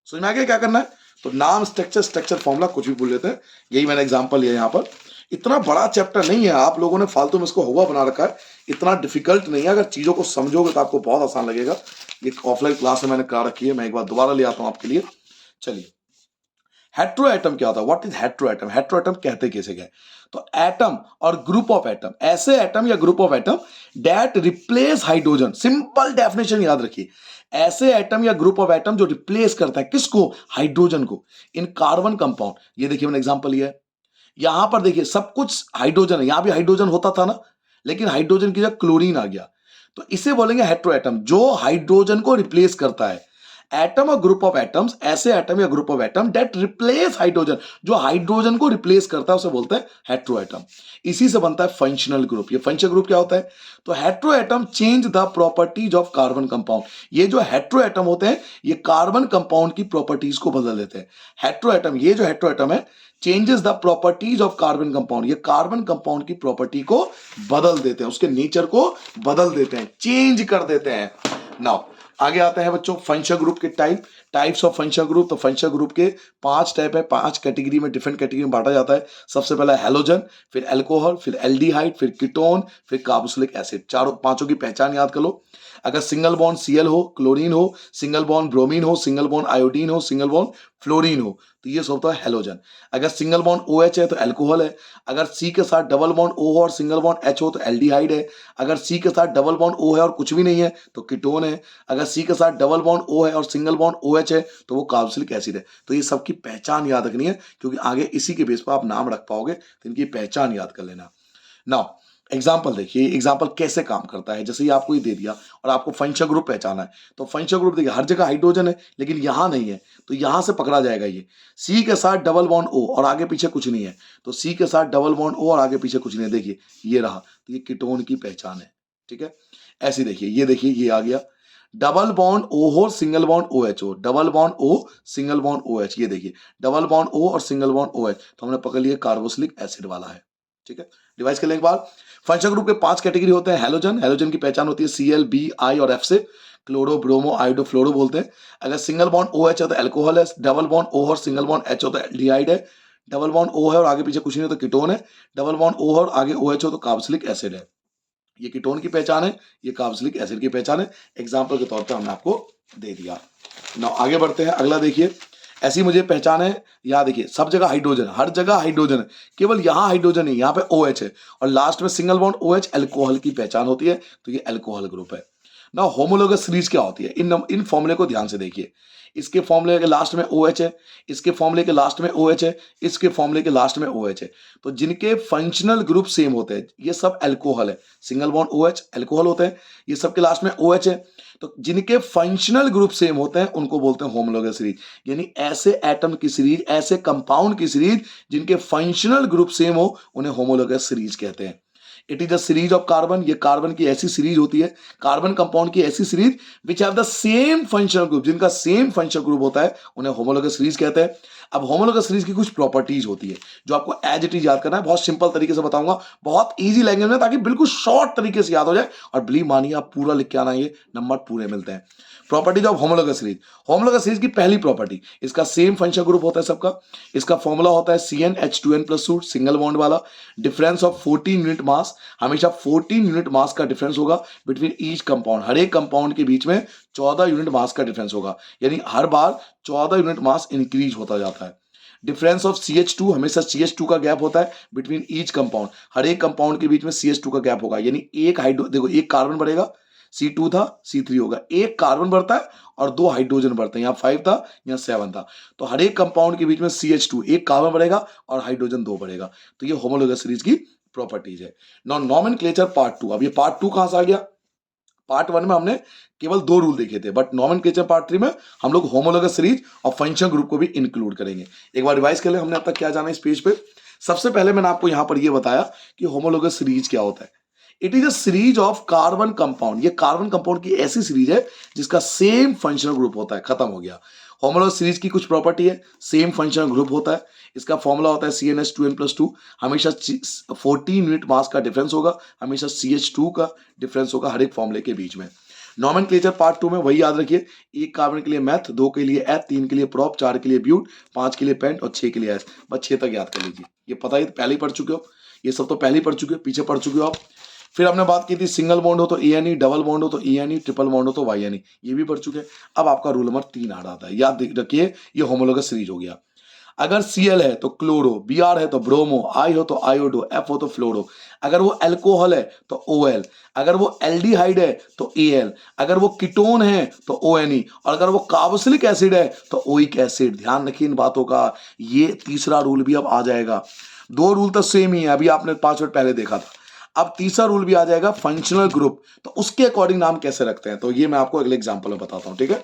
समझ में आ गया क्या करना है? तो नाम, स्ट्रक्चर, स्ट्रक्चर, फॉर्मूला कुछ भी बोल लेते हैं, यही मैंने एग्जांपल लिया यहाँ पर। इतना बड़ा चैप्टर नहीं है, आप लोगों ने फालतू में इसको हुआ बना रखा है, इतना डिफिकल्ट नहीं है, अगर चीजों को समझोगे तो आपको बहुत आसान लगेगा। ये ऑफलाइन क्लास में मैंने करा रखी है, मैं एक बार दोबारा ले आता हूं आपके लिए। चलिए, हेट्रो एटम क्या होता है? What is hetero atom? Hetero atom कहते कैसे गए? तो एटम और ग्रुप ऑफ एटम, ऐसे एटम या group of atom that replace hydrogen. Simple definition याद रखिए, ऐसे एटम या ग्रुप ऑफ एटम जो रिप्लेस करता है किसको? हाइड्रोजन को, इन कार्बन कंपाउंड। ये देखिए मैंने एग्जांपल लिया है, यहां पर देखिए सब कुछ हाइड्रोजन है, यहां भी हाइड्रोजन होता था ना, लेकिन हाइड्रोजन की जगह क्लोरीन आ गया, तो इसे बोलेंगे हेट्रो एटम, जो हाइड्रोजन को रिप्लेस करता है। एटम और ग्रुप ऑफ एटम्स, ऐसे एटम या group of atom that replace hydrogen, जो हाइड्रोजन को रिप्लेस करता है उसे बोलते हैं हेट्रो एटम। इसी से बनता है फंक्शनल ग्रुप। ये फंक्शनल ग्रुप क्या होता है? तो hetero atom change the properties of carbon compound. ये जो हेट्रो एटम होते हैं ये कार्बन कंपाउंड की प्रॉपर्टीज को बदल देते हैं। हेट्रो एटम, ये जो हेट्रो एटम है changes the properties of carbon compound, ये कार्बन कंपाउंड की प्रॉपर्टी को बदल देते हैं, उसके नेचर को बदल देते हैं, चेंज कर देते हैं। नाउ आगे आते हैं बच्चों फंक्शनल ग्रुप के टाइप्स ऑफ फंक्शनल ग्रुप। तो फंक्शनल ग्रुप के 5 टाइप है, 5 कैटेगरी में, डिफरेंट कैटेगरी में बांटा जाता है। सबसे पहला हैलोजन, फिर अल्कोहल, फिर एल्डिहाइड, फिर कीटोन, फिर कार्बोक्सिलिक एसिड। चारों पांचों की पहचान याद कर लो। अगर सिंगल बॉन्ड Cl हो, क्लोरीन हो, सिंगल बॉन्ड ब्रोमीन हो, सिंगल बॉन्ड आयोडीन हो, सिंगल बॉन्ड फ्लोरीन हो, तो ये सब होता है हैलोजन। अगर सिंगल बॉन्ड OH है तो अल्कोहल है। अगर C के साथ डबल बॉन्ड O और सिंगल बॉन्ड H हो तो एल्डिहाइड है। अगर C के साथ डबल बॉन्ड O है और कुछ भी नहीं है तो कीटोन है। अगर C के साथ डबल बॉन्ड O है और सिंगल बॉन्ड OH है तो वो कार्बोक्सिलिक एसिड है। तो ये सबकी पहचान याद रखनी है, क्योंकि आगे इसी के बेस पर आप नाम रख पाओगे, तो इनकी पहचान याद कर लेना। नाउ एग्जाम्पल देखिए, एग्जाम्पल कैसे काम करता है। जैसे ही आपको ये दे दिया और आपको फंक्शनल ग्रुप पहचाना है, तो फंक्शनल ग्रुप देखिए हर जगह हाइड्रोजन है लेकिन यहां नहीं है, तो यहां से पकड़ा जाएगा। ये C के साथ डबल बॉन्ड O और आगे पीछे कुछ नहीं है, तो C के साथ डबल बॉन्ड O और आगे पीछे कुछ नहीं है, देखिए ये रहा, तो ये कीटोन की पहचान है। ठीक है, ऐसे देखिए ये आ गया डबल बॉन्ड O हो, सिंगल बॉन्ड OH हो, double bond O single bond OH, ये देखिए डबल बॉन्ड O और सिंगल बॉन्ड OH, तो हमने पकड़ लिया कार्बोक्सिलिक एसिड वाला है। ठीक है, डिवाइस करने के बाद फंक्शनल ग्रुप के 5 कैटेगरी होते हैं। हैलोजन, हैलोजन की पहचान होती है Cl, B, I और F से। क्लोरो, ब्रोमो, आयोडो, फ्लोरो बोलते हैं। अगर सिंगल बॉन्ड OH है तो अल्कोहल है, डबल बॉन्ड O और सिंगल बॉन्ड H हो तो एल्डिहाइड है, डबल बॉन्ड O है और आगे पीछे कुछ नहीं हो तो कीटोन है, डबल बॉन्ड O और आगे OH हो तो कार्बोक्सिलिक एसिड है। ये कीटोन की पहचान है, ये कार्बोक्सिलिक एसिड की पहचान है। एग्जाम्पल के तौर पर हमने आपको दे दिया। नाउ आगे बढ़ते हैं, अगला देखिए, ऐसी मुझे पहचान है। यहाँ देखिए सब जगह हाइड्रोजन, हर जगह हाइड्रोजन है, केवल यहाँ हाइड्रोजन नहीं, यहाँ पे OH है और लास्ट में सिंगल बॉन्ड OH, अल्कोहल की पहचान होती है, तो ये अल्कोहल ग्रुप है। ना होमोलोगस सीरीज क्या होती है? इन फॉर्मूले को ध्यान से देखिए। इसके फॉर्मूले के लास्ट में OH है, इसके फॉर्मूले के लास्ट में OH है, इसके फॉर्मूले के लास्ट में OH है, तो जिनके फंक्शनल ग्रुप सेम होते हैं ये सब अल्कोहल है। सिंगल बॉन्ड OH अल्कोहल होते हैं, ये सबके लास्ट में OH है, तो जिनके फंक्शनल ग्रुप सेम होते हैं उनको बोलते हैं होमोलोगस सीरीज। यानी ऐसे एटम की सीरीज, ऐसे कंपाउंड की सीरीज जिनके फंक्शनल ग्रुप सेम हो उन्हें होमोलोगस सीरीज कहते हैं। It is a series of carbon, ये कार्बन की ऐसी सीरीज होती है, कार्बन कंपाउंड की ऐसी series which have the same functional group, जिनका सेम फंक्शनल ग्रुप होता है उन्हें होमोलोगस सीरीज कहते हैं। अब होमोलोगस सीरीज की कुछ प्रॉपर्टीज होती है जो आपको एज इट इज याद करना है। बहुत सिंपल तरीके से बताऊंगा, बहुत इजी लैंग्वेज में, ताकि बिल्कुल शॉर्ट तरीके से याद हो जाए, और बिलीव मानिए आप पूरा लिख के आना, ये नंबर पूरे मिलते हैं। Properties of homologous series. Homologous series की पहली प्रॉपर्टी, इसका सेम फंक्शनल ग्रुप होता है सबका। इसका फॉर्मूला होता है CnH2n+2 सिंगल बॉन्ड वाला। डिफरेंस ऑफ 14 यूनिट मास, हमेशा 14 यूनिट मास का डिफरेंस होगा बिटवीन ईच कंपाउंड। हर एक कंपाउंड के बीच में 14 यूनिट मास का डिफरेंस होगा, यानी हर बार 14 यूनिट मास इंक्रीज होता जाता है। डिफरेंस ऑफ CH2, हमेशा CH2 का गैप होता है बिटवीन ईच कंपाउंड। हर एक कंपाउंड के बीच में CH2 का गैप होगा, यानी एक हाइड्रो, देखो एक कार्बन बढ़ेगा, C2 था C3 होगा, एक कार्बन बढ़ता है और 2 हाइड्रोजन बढ़ते हैं, यहाँ 5 था यहाँ 7 था, तो हर एक कंपाउंड के बीच में CH2, एक कार्बन बढ़ेगा और हाइड्रोजन 2 बढ़ेगा। तो ये होमोलोगस सीरीज की प्रॉपर्टीज है। Now nomenclature part 2। अब ये पार्ट 2 कहां से आ गया? पार्ट 1 में हमने केवल 2 रूल देखे थे, बट नॉमेनक्लेचर पार्ट 3 में हम लोग होमोलोगस सीरीज और फंक्शनल ग्रुप को भी इंक्लूड करेंगे। एक बार रिवाइज कर ले, हमने अब तक क्या जाना इस पेज पे। सबसे पहले मैंने आपको यहां पर यह बताया कि होमोलोगस सीरीज क्या होता है। It is a series of carbon compound, ये कार्बन कंपाउंड की ऐसी सीरीज है जिसका सेम फंक्शनल ग्रुप होता है। खत्म हो गया। होमोलोगस सीरीज की कुछ प्रॉपर्टी है, सेम फंक्शनल ग्रुप होता है, इसका फॉर्मूला होता है CnH2n+2, हमेशा 14 यूनिट मास का डिफरेंस होगा, हमेशा CH2 का डिफरेंस होगा हर एक फॉर्मूले के बीच में। नॉमेनक्लेचर पार्ट 2 में वही याद रखिए, एक कार्बन के लिए मैथ, 2 के लिए एथ, 3 के लिए प्रोप, 4 के लिए ब्यूट, 5 के लिए पेंट और 6 के लिए एस। बस 6 तक याद कर लीजिए, ये पता ही पहले ही पढ़ चुके हो, ये सब तो पहले ही पढ़ चुके हो, पीछे पढ़ चुके हो आप। फिर हमने बात की थी सिंगल बॉन्ड हो तो ANE, डबल बॉन्ड हो तो ENE, ट्रिपल बॉन्ड हो तो YNE, ये भी पढ़ चुके हैं। अब आपका रूल नंबर 3 आ रहा था, याद रखिए, ये होमोलोगस सीरीज हो गया। अगर Cl है तो क्लोरो, Br है तो ब्रोमो, I हो तो आयोडो, F हो तो फ्लोरो। अगर वो अल्कोहल है तो OL, अगर वो एल्डिहाइड है तो Al, अगर वो कीटोन है तो ONE, और अगर वो कार्बोक्सिलिक एसिड है तो ओइक एसिड। ध्यान रखिए इन बातों का। ये तीसरा रूल भी अब आ जाएगा। दो रूल तो सेम ही है, अभी आपने 5 मिनट पहले देखा था। अब तीसरा रूल भी आ जाएगा, फंक्शनल ग्रुप। तो उसके अकॉर्डिंग नाम कैसे रखते हैं, तो ये मैं आपको अगले एग्जांपल में बताता हूं, ठीक है।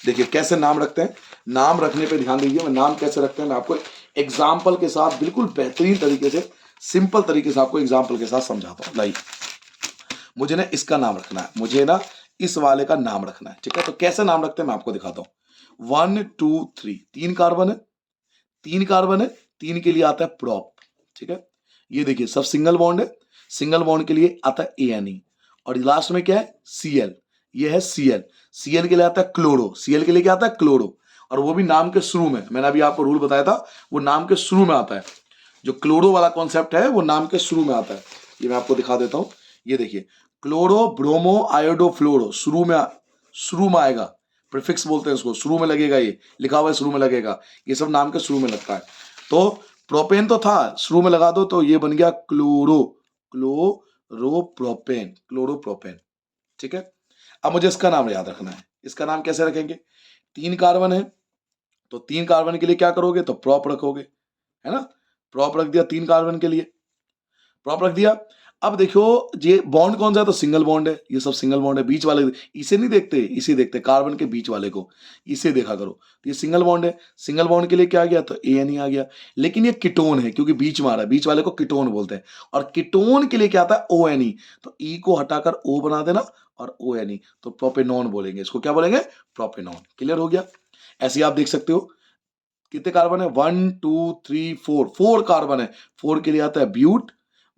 देखिए कैसे नाम रखते हैं, नाम रखने पे ध्यान दीजिए। मैं नाम कैसे रखते हैं मैं आपको एग्जाम्पल के साथ बिल्कुल बेहतरीन तरीके से, सिंपल तरीके से आपको एग्जाम्पल के साथ समझाता हूं। लाइक मुझे ना इसका नाम रखना है, मुझे ना इस वाले का नाम रखना है, ठीक है। तो कैसे नाम रखते हैं मैं आपको दिखाता हूं। 1 2 3, 3 कार्बन है, 3 कार्बन है, 3 के लिए आता है प्रॉप, ठीक है। ये देखिए सब सिंगल बॉन्ड है, सिंगल बॉन्ड के लिए आता है ANE, और लास्ट में क्या है Cl, ये है Cl। Cl के लिए आता है क्लोरो, Cl के लिए क्या आता है क्लोरो, और वो भी नाम के शुरू में। मैंने अभी आपको रूल बताया था, वो नाम के शुरू में आता है। जो क्लोरो वाला कॉन्सेप्ट है वो नाम के शुरू में आता है। ये मैं आपको दिखा देता हूं। ये देखिए क्लोरो ब्रोमो आयोडो फ्लोरो, शुरू में आएगा, प्रीफिक्स बोलते हैं उसको, शुरू में लगेगा, ये लिखा हुआ है शुरू में लगेगा, ये सब नाम के शुरू में लगता है। तो प्रोपेन तो था, शुरू में लगा दो तो ये बन गया क्लोरोप्रोपेन, ठीक है। अब मुझे इसका नाम याद रखना है, इसका नाम कैसे रखेंगे। 3 कार्बन है तो 3 कार्बन के लिए क्या करोगे, तो प्रॉप रखोगे, है ना। प्रॉप रख दिया 3 कार्बन के लिए, प्रॉप रख दिया। अब देखो ये बॉन्ड कौन सा है, तो सिंगल बॉन्ड है, ये सब सिंगल बॉन्ड है। बीच वाले इसे नहीं देखते, इसे देखते कार्बन के बीच वाले को, इसे देखा करो। तो ये सिंगल बॉन्ड है, सिंगल बॉन्ड के लिए क्या आ गया, तो ANE आ गया। लेकिन ये कीटोन है क्योंकि बीच में आ रहा है, बीच वाले को कीटोन बोलते हैं। और कीटोन के लिए क्या आता है, ONE, तो E को हटाकर O बना देना और ONE, तो प्रोपेनॉन बोलेंगे इसको। क्या बोलेंगे, प्रोपेनॉन। क्लियर हो गया। ऐसे आप देख सकते हो कितने कार्बन है, 1 2 3 4, 4 कार्बन है। 4 के लिए आता है ब्यूट,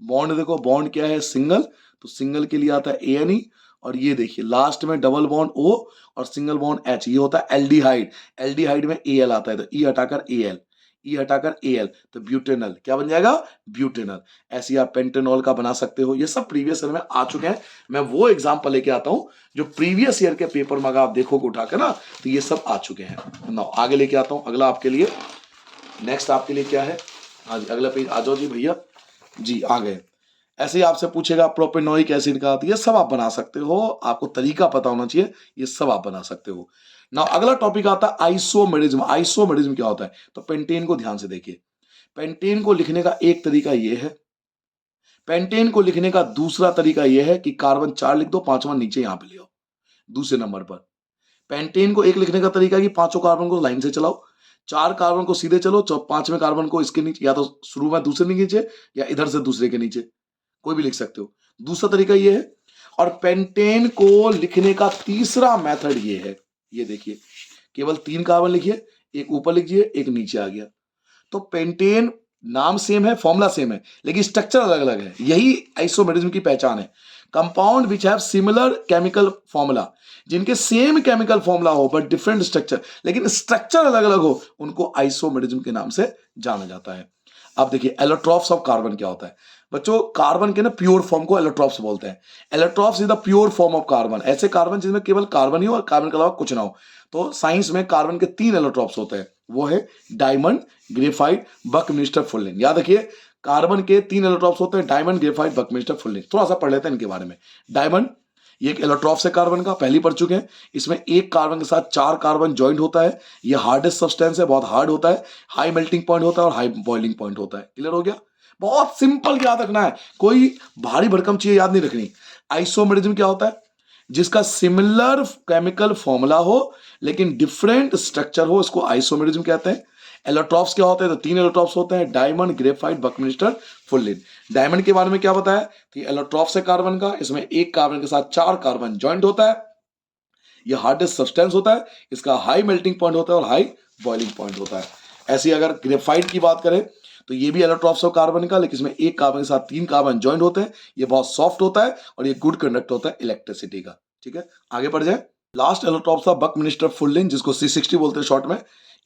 बॉन्ड देखो बॉन्ड क्या है, सिंगल, तो सिंगल के लिए आता है ANE। और ये देखिए लास्ट में डबल बॉन्ड O और सिंगल बॉन्ड H, ये होता है एल्डिहाइड। एल्डिहाइड में Al आता है, तो E हटाकर Al, E हटाकर Al, तो ब्यूटेनल क्या बन जाएगा, ब्यूटेनल। ऐसे ही आप पेंटेनॉल का बना सकते हो। ये सब प्रीवियस ईयर में आ चुके हैं। मैं वो एग्जांपल लेके आता हूं जो प्रीवियस ईयर के पेपर में अगर आप देखोगे उठाकर ना, तो ये सब आ चुके हैं। ना आगे लेके आता हूं अगला आपके लिए। नेक्स्ट आपके लिए क्या है, हाँ जी अगला पेज आ जाओ जी भैया जी, आ गए। ऐसे ही आपसे पूछेगा प्रोपेनोइक एसिड का, तो ये सब आप बना सकते हो, आपको तरीका पता होना चाहिए, ये सब आप बना सकते हो ना। अगला टॉपिक आता है आइसोमेरिज्म। आइसोमेरिज्म क्या होता है, तो पेंटेन को ध्यान से देखिए। पेंटेन को लिखने का एक तरीका ये है, पेंटेन को लिखने का दूसरा तरीका यह है कि कार्बन 4 लिख दो, पांचवा नीचे यहां पे ले आओ दूसरे नंबर पर। पेंटेन को एक लिखने का तरीका है कि पांचों कार्बन को लाइन से चलाओ, 4 कार्बन को सीधे चलो, 5वें कार्बन को इसके नीचे, या तो शुरू में दूसरे के नीचे या इधर से दूसरे के नीचे, कोई भी लिख सकते हो। दूसरा तरीका ये है। और पेंटेन को लिखने का तीसरा मेथड ये है, ये देखिए केवल 3 कार्बन लिखिए, एक ऊपर लिखिए एक नीचे आ गया। तो पेंटेन नाम सेम है, फॉर्मूला सेम है, लेकिन स्ट्रक्चर अलग अलग है। यही आइसोमेरिज्म की पहचान है। Compound which have similar chemical formula, जिनके सेम केमिकल फॉर्मूला हो बट डिफरेंट स्ट्रक्चर, लेकिन स्ट्रक्चर अलग अलग हो, उनको आइसोमेरिज्म के नाम से जाना जाता है। अब देखिए एलोट्रॉप्स ऑफ कार्बन क्या होता है बच्चों। कार्बन के ना प्योर फॉर्म को एलोट्रॉप्स बोलते हैं। Allotropes is the pure form of carbon, ऐसे कार्बन जिसमें केवल कार्बन ही हो और कार्बन के अलावा कुछ ना हो। तो साइंस में कार्बन के 3 एलोट्रॉप्स होते हैं, वो है डायमंड, ग्रेफाइट, बकमिस्टर, फुल्लिन। याद रखिए कार्बन के 3 एलोट्रॉप्स होते हैं, डायमंड, ग्रेफाइट, बकमिस्टर, फुल्लिन। थोड़ा सा पढ़ लेते हैं इनके बारे में। डायमंड ये एक एलोट्रॉप्स है कार्बन का, पहली पढ़ चुके हैं। इसमें एक कार्बन के साथ 4 कार्बन ज्वाइंट होता है। ये हार्डेस्ट सब्सटेंस है, बहुत हार्ड होता है, हाई मेल्टिंग पॉइंट होता है और हाई बॉइलिंग पॉइंट होता है। क्लियर हो गया। बहुत सिंपल याद रखना है, कोई भारी भरकम चीज याद नहीं रखनी। आइसोमेरिज्म क्या होता है, जिसका सिमिलर केमिकल फॉर्मूला हो लेकिन डिफरेंट स्ट्रक्चर हो, इसको आइसोमेरिज्म कहते हैं। एलोट्रॉप्स क्या होते हैं, तो 3 एलोट्रॉप्स होते हैं, डायमंड, ग्रेफाइट, बकमिस्टर, फुल्लिन। डायमंड के बारे में क्या बताया, तो ये एलोट्रॉप्स है कार्बन का, इसमें एक कार्बन के साथ 4 कार्बन ज्वाइंट होता है। यह हार्डेस्ट सब्सटेंस होता है, इसका हाई मेल्टिंग पॉइंट होता है और हाई बॉइलिंग पॉइंट होता है। ऐसे ही अगर ग्रेफाइट की बात करें तो ये भी एलोट्रॉप्स ऑफ कार्बन का, लेकिन इसमें एक कार्बन के साथ 3 कार्बन ज्वाइंट होते हैं। ये बहुत सॉफ्ट होता है और ये गुड कंडक्टर होता है इलेक्ट्रिसिटी का। ठीक है, आगे बढ़ जाए। लास्ट एलोट्रॉप्स था बकमिस्टर फुल्लिन, जिसको C60 बोलते हैं शॉर्ट में।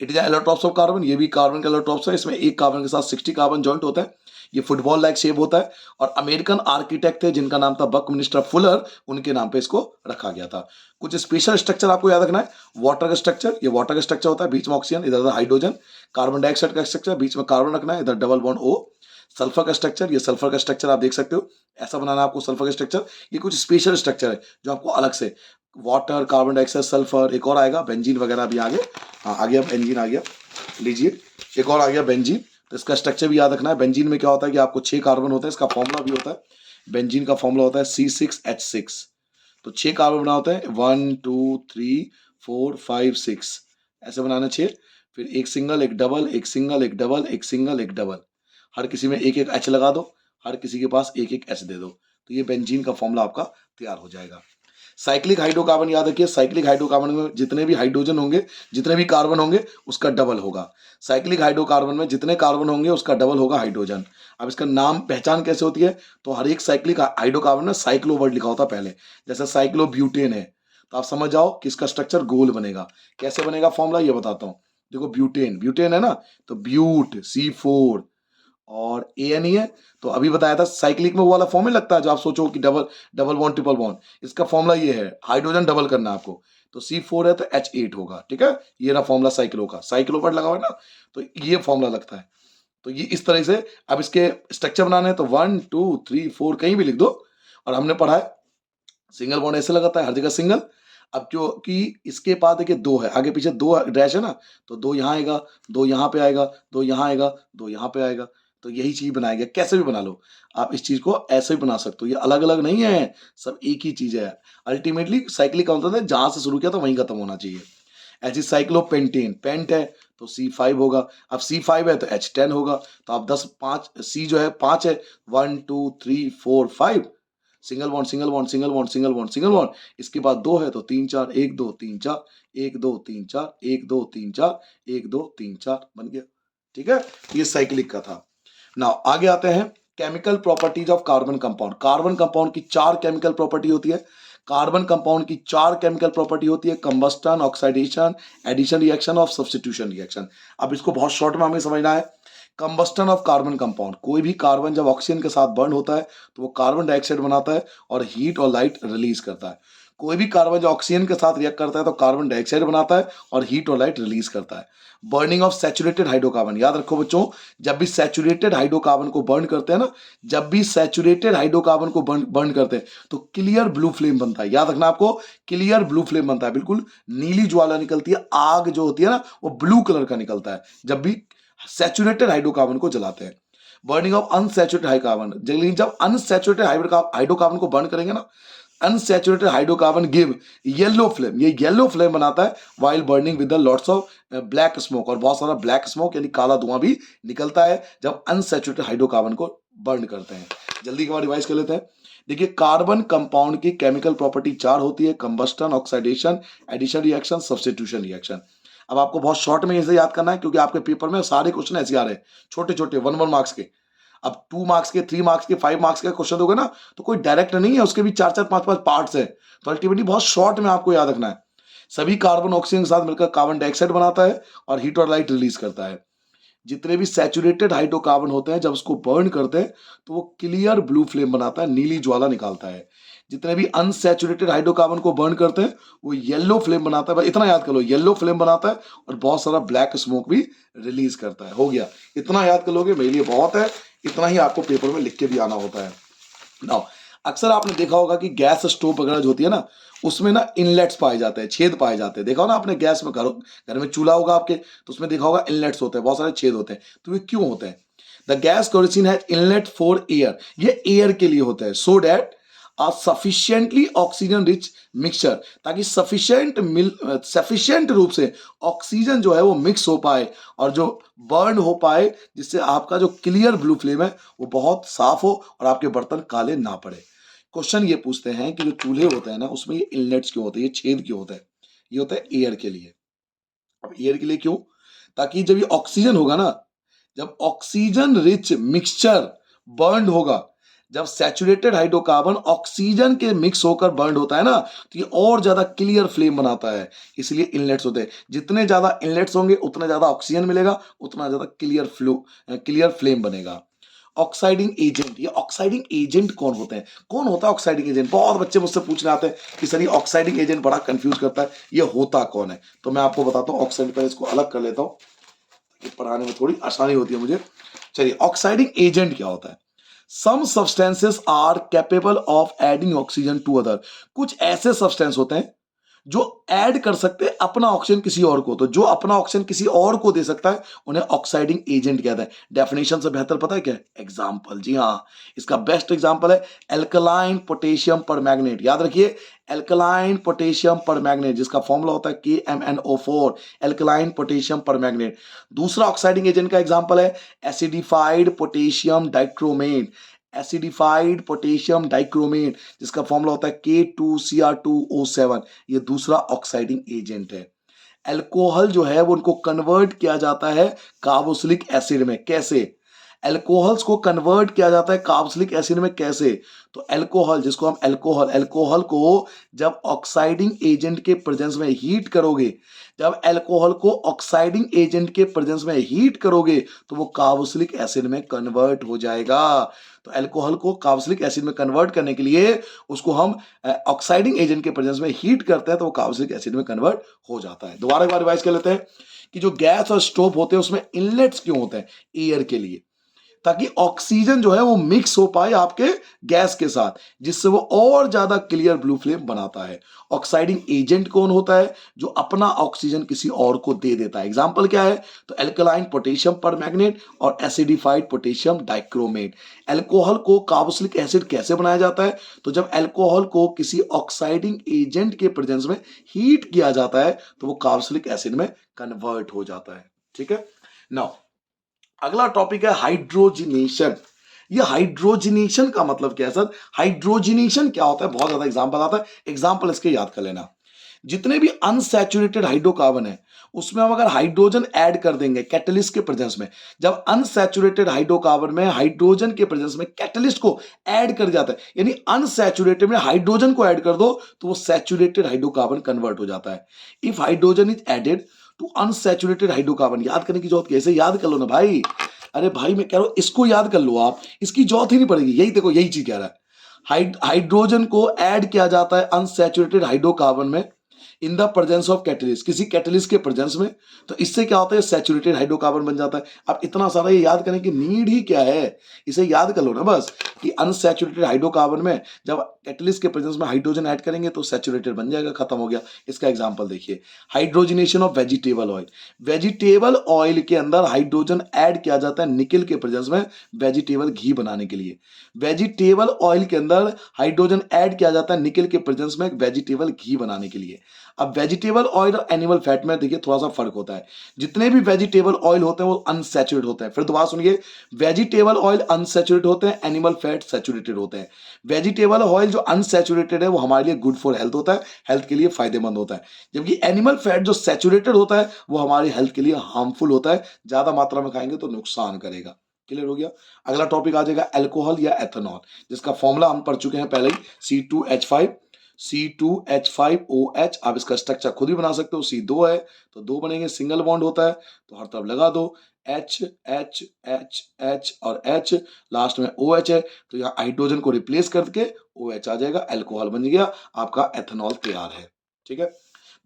It is allotropes of carbon, ये भी कार्बन का एलोट्रॉप्स है, इसमें एक कार्बन के साथ 60 कार्बन जॉइंट होता है, ये फुटबॉल लाइक शेप होता है। और अमेरिकन आर्किटेक्ट थे जिनका नाम था बकमिनिस्टर फुलर, उनके नाम पे इसको रखा गया था। कुछ स्पेशल स्ट्रक्चर आपको याद रखना है। वाटर का स्ट्रक्चर, ये वाटर का स्ट्रक्चर होता है, बीच में ऑक्सीजन, इधर हाइड्रोजन। कार्बन डाइऑक्साइड का स्ट्रक्चर, बीच में कार्बन रखना है, इधर डबल बॉन्ड ओ। सल्फर का स्ट्रक्चर, ये सल्फर का स्ट्रक्चर आप देख सकते हो, ऐसा बनाना है आपको सल्फर का स्ट्रक्चर। ये कुछ स्पेशल स्ट्रक्चर है जो आपको अलग से, वाटर, कार्बन डाइऑक्साइड, सल्फर, एक और आएगा बेंजीन वगैरह भी आगे। हाँ आ गया बेंजीन, आ गया, लीजिए एक और आ गया बेंजीन। तो इसका स्ट्रक्चर भी याद रखना है। बेंजीन में क्या होता है कि आपको 6 कार्बन होता है, इसका फॉर्मूला भी होता है। बेंजीन का फॉर्मूला होता है C6H6। तो 6 कार्बन बना होते हैं, 1 2 3 4 5 6, ऐसे बनाना 6। फिर एक सिंगल, एक डबल, एक सिंगल, एक डबल, एक सिंगल, एक डबल, हर किसी में एक एक एच लगा दो, हर किसी के पास एक एक एच दे दो, तो ये बेंजीन का फॉर्मूला आपका तैयार हो जाएगा। साइक्लिक हाइड्रोकार्बन याद रखिए, साइक्लिक हाइड्रोकार्बन में जितने भी हाइड्रोजन होंगे, जितने भी कार्बन होंगे, उसका डबल होगा। साइक्लिक हाइड्रोकार्बन में जितने कार्बन होंगे उसका डबल होगा हाइड्रोजन। अब इसका नाम पहचान कैसे होती है, तो हर एक साइक्लिक हाइड्रोकार्बन में साइक्लो वर्ड लिखा होता है पहले। जैसे साइक्लोब्यूटेन है, तो आप समझ जाओ कि इसका स्ट्रक्चर गोल बनेगा। कैसे बनेगा फॉर्मूला ये बताता हूं। देखो ब्यूटेन, ब्यूटेन है ना, तो ब्यूट C4 और ANE है। तो अभी बताया था साइक्लिक में वो वाला फॉर्मूला लगता है जो आप सोचो कि double double bond, triple bond. इसका फॉर्मूला ये है, हाइड्रोजन डबल करना है आपको, तो C4 है तो H8 होगा, ठीक है। ये रहा फॉर्मूला साइक्लो का, साइक्लो पर लगा हुआ है ना, तो ये फॉर्मूला लगता है। तो ये इस तरह से, अब इसके स्ट्रक्चर बनाने हैं तो 1 2 3 4 कहीं भी लिख दो। और हमने पढ़ा है सिंगल बॉन्ड ऐसे लगाता है हर जगह सिंगल। अब क्योंकि इसके बाद देखिए 2 है, आगे पीछे 2 डैश है ना, तो 2 यहाँ आएगा, 2 यहाँ पे आएगा, 2 यहाँ आएगा, 2 यहाँ पे आएगा। तो यही चीज बनाएगा, कैसे भी बना लो आप, इस चीज को ऐसे भी बना सकते हो, ये अलग अलग नहीं है, सब एक ही चीज है। अल्टीमेटली साइक्लिक का मतलब है जहां से शुरू किया था वहीं खत्म होना चाहिए। ऐसी साइक्लोपेंटेन, पेंट है तो C5 होगा। अब C5 है तो H10 होगा। तो आप 10 5 C जो है 5 है, 1 2 3 4 5, single bond single bond single bond single bond single bond. इसके बाद 2 है तो 3 4, 1 2 3 4, 1 2 3 4, 1 2 3 4, 1 2 3 4 बन गया, ठीक है। ये साइक्लिक का था। नाउ आगे आते हैं chemical properties of carbon compound. Carbon compound की 4 केमिकल प्रॉपर्टी होती है। कार्बन कंपाउंड की 4 केमिकल प्रॉपर्टी होती है, कंबस्टन, ऑक्सीडेशन, एडिशन रिएक्शन और सब्स्टिट्यूशन रिएक्शन। अब इसको बहुत शॉर्ट में हमें समझना है। कंबस्टन ऑफ कार्बन कंपाउंड, कोई भी कार्बन जब ऑक्सीजन के साथ बर्न होता है तो वो कार्बन डाइऑक्साइड बनाता है और हीट और लाइट रिलीज करता है। कोई भी कार्बन जो ऑक्सीजन के साथ रिएक्ट करता है तो कार्बन डाइऑक्साइड बनाता है और हीट और लाइट रिलीज करता है। बर्निंग ऑफ सैचुरेटेड हाइड्रोकार्बन, याद रखो बच्चों, जब भी सैचुरेटेड हाइड्रोकार्बन को बर्न करते हैं ना, जब भी सैचुरेटेड हाइड्रोकार्बन को बर्न करते हैं तो क्लियर ब्लू फ्लेम बनता है। याद रखना आपको, क्लियर ब्लू फ्लेम बनता है, बिल्कुल नीली ज्वाला निकलती है, आग जो होती है ना वो ब्लू कलर का निकलता है जब भी सैचुरेटेड हाइड्रोकार्बन को जलाते हैं। बर्निंग ऑफ अनसैचुरेटेड हाइड्रोकार्बन, जब अनसैचुरेटेड हाइड्रोकार्बन को बर्न करेंगे ना, unsaturated hydrocarbon give yellow flame, ये येलो फ्लेम बनाता है while burning with the lots of black smoke, और बहुत सारा ब्लैक स्मोक यानी काला धुआं भी निकलता है जब अनसैचुरेटेड हाइड्रोकार्बन को बर्न करते हैं। जल्दी के रिवाइज कर लेते हैं। देखिए कार्बन कंपाउंड की केमिकल प्रॉपर्टी 4 होती है, combustion, oxidation, addition reaction, substitution reaction. अब आपको बहुत शॉर्ट में इसे याद करना है क्योंकि आपके पेपर में सारे क्वेश्चन ऐसे आ रहे हैं, छोटे छोटे 1 1 मार्क्स के। अब 2 मार्क्स के, 3 मार्क्स के, 5 मार्क्स के क्वेश्चन होगा ना, तो कोई डायरेक्ट नहीं है, उसके भी 4 4 5 5 पार्ट्स है। तो अल्टीमेटली बहुत शॉर्ट में आपको याद रखना है। सभी कार्बन ऑक्सीजन के साथ मिलकर कार्बन डाइऑक्साइड बनाता है और हीट और लाइट रिलीज करता है। जितने भी सैचुरेटेड हाइड्रोकार्बन होते हैं जब उसको बर्न करते हैं तो वो क्लियर ब्लू फ्लेम बनाता है, नीली ज्वाला निकालता है। जितने भी अनसैचुरेटेड हाइड्रोकार्बन को बर्न करते हैं वो येलो फ्लेम बनाता है, इतना याद कर लो, येलो फ्लेम बनाता है और बहुत सारा ब्लैक स्मोक भी रिलीज करता है। हो गया, इतना याद कर लोगे मेरे लिए बहुत है, इतना ही आपको पेपर में लिख के भी आना होता है। नाउ अक्सर आपने देखा होगा कि गैस स्टोव वगैरह जो होती है ना, उसमें ना इनलेट्स पाए जाते हैं, छेद पाए जाते हैं। देखा हो ना आपने गैस में, घर में चूल्हा होगा आपके तो उसमें देखा होगा इनलेट्स होते हैं, बहुत सारे छेद होते हैं। तो ये क्यों होते हैं? The gas kerosene has inlet for air, ये एयर के लिए होता है, so that a sufficiently oxygen rich mixture, ताकि सफिशिएंट रूप से ऑक्सीजन जो है वो मिक्स हो पाए और जो बर्न हो पाए, जिससे आपका जो क्लियर ब्लू फ्लेम है वो बहुत साफ हो और आपके बर्तन काले ना पड़े। क्वेश्चन ये पूछते हैं कि जो चूल्हे होते हैं ना उसमें ये इनलेट्स क्यों होते हैं, ये छेद क्यों होता है? ये होता है एयर के लिए। अब एयर के लिए क्यों? ताकि जब ये ऑक्सीजन होगा ना, जब ऑक्सीजन रिच मिक्सचर बर्न होगा, जब सैचुरेटेड हाइड्रोकार्बन ऑक्सीजन के मिक्स होकर बर्न होता है ना, तो ये और ज्यादा क्लियर फ्लेम बनाता है, इसलिए इनलेट्स होते हैं। जितने ज्यादा इनलेट्स होंगे उतना ज्यादा ऑक्सीजन मिलेगा, उतना ज्यादा क्लियर फ्लेम बनेगा। ऑक्साइडिंग एजेंट, ये ऑक्साइडिंग एजेंट कौन होते हैं? कौन होता है ऑक्साइडिंग एजेंट? बहुत बच्चे मुझसे पूछने आते हैं कि सर ये ऑक्साइडिंग एजेंट बड़ा कंफ्यूज करता है, ये होता कौन है? तो मैं आपको बताता हूँ। ऑक्साइड पर इसको अलग कर लेता हूँ, ये पढ़ाने में थोड़ी आसानी होती है मुझे। चलिए, ऑक्साइडिंग एजेंट क्या होता है? Some substances are capable of adding oxygen to other. कुछ ऐसे सब्सटेंस होते हैं जो ऐड कर सकते हैं अपना ऑक्सीजन किसी और को, तो जो अपना ऑक्सीजन किसी और को दे सकता है उन्हें ऑक्साइडिंग एजेंट कहते हैं। डेफिनेशन से बेहतर पता है क्या? एग्जाम्पल, जी हाँ, इसका बेस्ट एग्जाम्पल है एल्कलाइन पोटेशियम पर मैग्नेट। याद रखिए, एल्कलाइन पोटेशियम पर मैग्नेट, जिसका फॉर्मूला होता है KMnO4, एल्कलाइन पोटेशियम पर मैग्नेट। दूसरा ऑक्साइडिंग एजेंट का एग्जाम्पल है acidified potassium dichromate, acidified potassium dichromate, जिसका फॉर्मूला होता है K2Cr2O7। ये दूसरा ऑक्साइडिंग एजेंट है। अल्कोहल जो है वो उनको कन्वर्ट किया जाता है कार्बोक्सिलिक एसिड में। कैसे? अल्कोहल्स को कन्वर्ट किया जाता है कार्बोक्सिलिक एसिड में, कैसे? तो अल्कोहल, जिसको हम अल्कोहल को जब ऑक्साइडिंग एजेंट के प्रेजेंस में हीट करोगे, जब अल्कोहल को ऑक्साइडिंग एजेंट के प्रेजेंस में हीट करोगे तो वो कार्बोक्सिलिक एसिड में कन्वर्ट हो जाएगा। तो अल्कोहल को कार्बोक्सिलिक एसिड में कन्वर्ट करने के लिए उसको हम ऑक्साइडिंग एजेंट के प्रेजेंस में हीट करते हैं तो वो कार्बोक्सिलिक एसिड में कन्वर्ट हो जाता है। दोबारा एक बार रिवाइज कर लेते हैं कि जो गैस और स्टोव होते हैं उसमें इनलेट्स क्यों होते हैं? एयर के लिए, ताकि ऑक्सीजन जो है वो मिक्स हो पाए आपके गैस के साथ, जिससे वो और ज्यादा क्लियर ब्लू फ्लेम बनाता है। ऑक्साइडिंग एजेंट कौन होता है? जो अपना ऑक्सीजन किसी और को दे देता है। एग्जांपल क्या है? तो एल्कलाइन पोटेशियम परमैंगनेट और एसिडिफाइड पोटेशियम डाइक्रोमेट। अल्कोहल को कार्बोक्सिलिक एसिड कैसे बनाया जाता है? तो जब अल्कोहल को किसी ऑक्साइडिंग एजेंट के प्रेजेंस में हीट किया जाता है तो वो कार्बोक्सिलिक एसिड में कन्वर्ट हो जाता है। ठीक है। नाउ अगला टॉपिक है हाइड्रोजिनेशन। ये हाइड्रोजिनेशन का मतलब क्या है सर? हाइड्रोजिनेशन क्या होता है? बहुत ज्यादा एग्जांपल आता है, एग्जांपल इसके याद कर लेना। जितने भी अनसैचुरेटेड हाइड्रोकार्बन है उसमें हम अगर हाइड्रोजन ऐड कर देंगे कैटलिस्ट के प्रेजेंस में, जब अनसैचुरेटेड हाइड्रोकार्बन में हाइड्रोजन के प्रेजेंस में कैटलिस्ट को ऐड कर जाता है, यानी अनसैचुरेटेड में हाइड्रोजन को ऐड कर दो तो वो सैचुरेटेड हाइड्रोकार्बन कन्वर्ट हो जाता है। If hydrogen is added to unsaturated hydrocarbon, याद करने की जरूरत कैसे? याद कर लो ना भाई। अरे भाई मैं कह रहा हूं इसको याद कर लो आप, इसकी जरूरत ही नहीं पड़ेगी। यही देखो, यही चीज कह रहा है। हाइड्रोजन को ऐड किया जाता है अनसैचुरेटेड हाइड्रोकार्बन में in the presence of catalyst, किसी कैटलिस्ट के प्रेजेंस में, तो इससे क्या होता है? सैचुरेटेड हाइड्रोकार्बन बन जाता है। अब इतना सारा ये याद करने की नीड ही क्या है? इसे याद कर लो ना बस कि अनसैचुरेटेड हाइड्रोकार्बन में जब कैटलिस्ट के प्रेजेंस में हाइड्रोजन ऐड करेंगे तो सैचुरेटेड बन जाएगा, खत्म हो गया। इसका एग्जांपल देखिए, hydrogenation of vegetable oil. Vegetable oil के अंदर हाइड्रोजन ऐड किया जाता है निकल के प्रेजेंस में वेजिटेबल घी बनाने के लिए। वेजिटेबल ऑयल के अंदर हाइड्रोजन ऐड किया जाता है निकल के प्रेजेंस में वेजिटेबल घी बनाने के लिए। अब वेजिटेबल ऑयल और एनिमल फैट में देखिए थोड़ा सा फर्क होता है। जितने भी वेजिटेबल ऑयल होते हैं वो अनसैचुरेटेड होते हैं। फिर दोबारा सुनिए, वेजिटेबल ऑयल अनसैचुरेटेड होते हैं, एनिमल फैट सैचुरेटेड होते हैं। वेजिटेबल ऑयल जो अनसैचुरेटेड है वो हमारे लिए गुड फॉर हेल्थ होता है, हेल्थ के लिए फायदेमंद होता है, जबकि एनिमल फैट जो सैचुरेटेड होता है वो हमारी हेल्थ के लिए हार्मफुल होता है, ज्यादा मात्रा में खाएंगे तो नुकसान करेगा। क्लियर हो गया। अगला टॉपिक आ जाएगा अल्कोहल या एथेनॉल, जिसका फॉर्मूला हम पढ़ चुके हैं पहले ही, C2H5OH। आप इसका स्ट्रक्चर खुद भी बना सकते हो। C दो है तो दो बनेंगे, सिंगल बॉन्ड होता है तो हर तरफ लगा दो, H H H H और H, लास्ट में OH है तो यहाँ हाइड्रोजन को रिप्लेस करके OH आ जाएगा, अल्कोहल बन गया, आपका एथेनॉल तैयार है। ठीक है।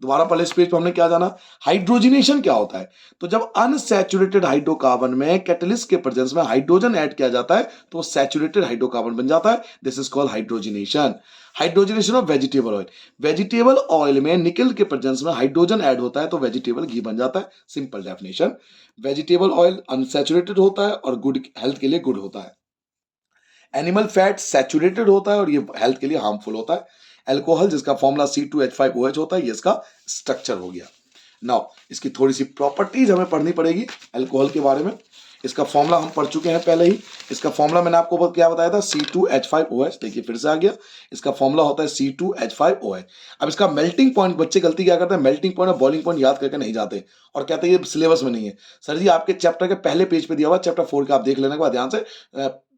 दोबारा पहले इस पेज पे हमने क्या जाना? हाइड्रोजिनेशन क्या होता है? तो जब अनसैचुरेटेड हाइड्रोकार्बन में कैटलिस्ट के प्रेजेंस में हाइड्रोजन ऐड किया जाता है तो वो सैचुरेटेड हाइड्रोकार्बन बन जाता है। This is called hydrogenation. Hydrogenation of vegetable oil. Vegetable oil में निकल के प्रेजेंस में हाइड्रोजन ऐड होता है तो वेजिटेबल घी बन जाता है। Simple definition, vegetable oil unsaturated होता है और गुड, हेल्थ के लिए गुड होता है। एनिमल फैट सैचुरेटेड होता है और ये हेल्थ के लिए हार्मफुल होता है। अल्कोहल जिसका फॉर्मूला C2H5OH होता है, ये इसका स्ट्रक्चर हो गया। नाउ इसकी थोड़ी सी प्रॉपर्टीज हमें पढ़नी पड़ेगी अल्कोहल के बारे में। इसका फॉर्मूला हम पढ़ चुके हैं पहले ही। इसका फॉर्मूला मैंने आपको क्या बताया था? C2H5OH। देखिए फिर से आ गया, इसका फॉर्मूला होता है C2H5OH। अब इसका मेल्टिंग पॉइंट, बच्चे गलती क्या करते हैं, मेल्टिंग पॉइंट और बॉइलिंग पॉइंट याद करके नहीं जाते और कहते हैं ये सिलेबस में नहीं है। सर जी आपके चैप्टर के पहले पेज पे दिया हुआ, चैप्टर 4 का आप देख लेने के बाद ध्यान से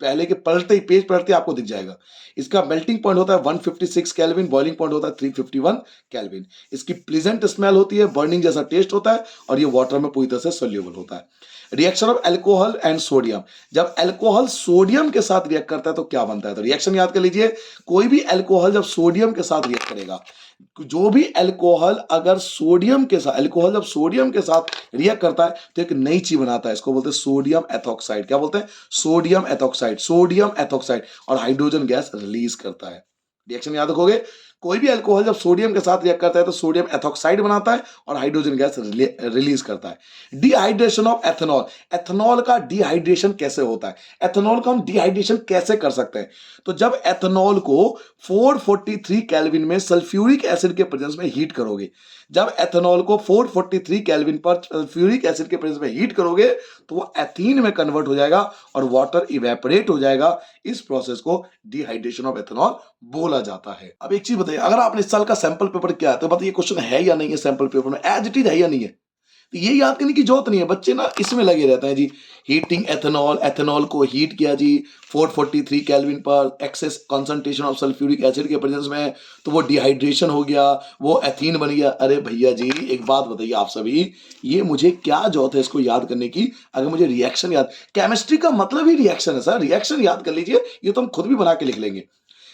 पहले के पलटते ही पेज पलटते ही आपको दिख जाएगा। इसका मेल्टिंग पॉइंट होता है 156 केल्विन, बॉइलिंग पॉइंट होता है 351 केल्विन। इसकी प्लीजेंट स्मेल होती है, बर्निंग जैसा टेस्ट होता है और ये वाटर में पूरी तरह से सोल्यूबल होता है। Reaction of alcohol and sodium, जब अल्कोहल सोडियम के साथ रिएक्ट करता है तो क्या बनता है? तो रिएक्शन याद कर लीजिए, कोई भी अल्कोहल जब सोडियम के साथ रिएक्ट करेगा, जो भी अल्कोहल अगर सोडियम के साथ, अल्कोहल जब सोडियम के साथ रिएक्ट करता है तो एक नई चीज बनाता है, इसको बोलते हैं सोडियम एथॉक्साइड। क्या बोलते हैं? Sodium ethoxide. सोडियम एथॉक्साइड और हाइड्रोजन गैस रिलीज करता है। रिएक्शन याद रखोगे, कोई भी अल्कोहल जब सोडियम के साथ रिएक्ट करता है तो सोडियम एथॉक्साइड बनाता है और हाइड्रोजन गैस रिलीज करता है। डिहाइड्रेशन ऑफ एथेनॉल, एथेनॉल का डिहाइड्रेशन कैसे होता है? एथेनॉल का हम डिहाइड्रेशन कैसे कर सकते हैं? तो जब एथेनॉल को 443 केल्विन में सल्फ्यूरिक एसिड के प्रेजेंस में हीट करोगे, जब एथेनॉल को 443 केल्विन पर सल्फ्यूरिक एसिड के प्रेजेंस में हीट करोगे तो वो एथीन में कन्वर्ट हो जाएगा और वाटर इवेपोरेट हो जाएगा। इस प्रोसेस को डिहाइड्रेशन ऑफ एथेनॉल बोला जाता है। अब एक चीज बताइए, अगर आपने इस साल का सैंपल पेपर किया है तो बताइए क्वेश्चन है या नहीं है सैंपल पेपर में, एज इट इज है या नहीं है? तो ये याद करने की जरूरत नहीं है, बच्चे ना इसमें लगे रहते हैं जी। हीटिंग एथेनॉल, एथेनॉल को हीट किया जी 443 केल्विन पर excess concentration of sulphuric acid के प्रेजेंस में, तो वो डिहाइड्रेशन हो गया, वो एथीन बन गया। अरे भैया जी एक बात बताइए आप सभी, ये मुझे क्या जरूरत है इसको याद करने की? अगर मुझे रिएक्शन याद, केमिस्ट्री का मतलब ही रिएक्शन है सर, रिएक्शन याद कर लीजिए, ये तो हम खुद भी बना के लिख लेंगे।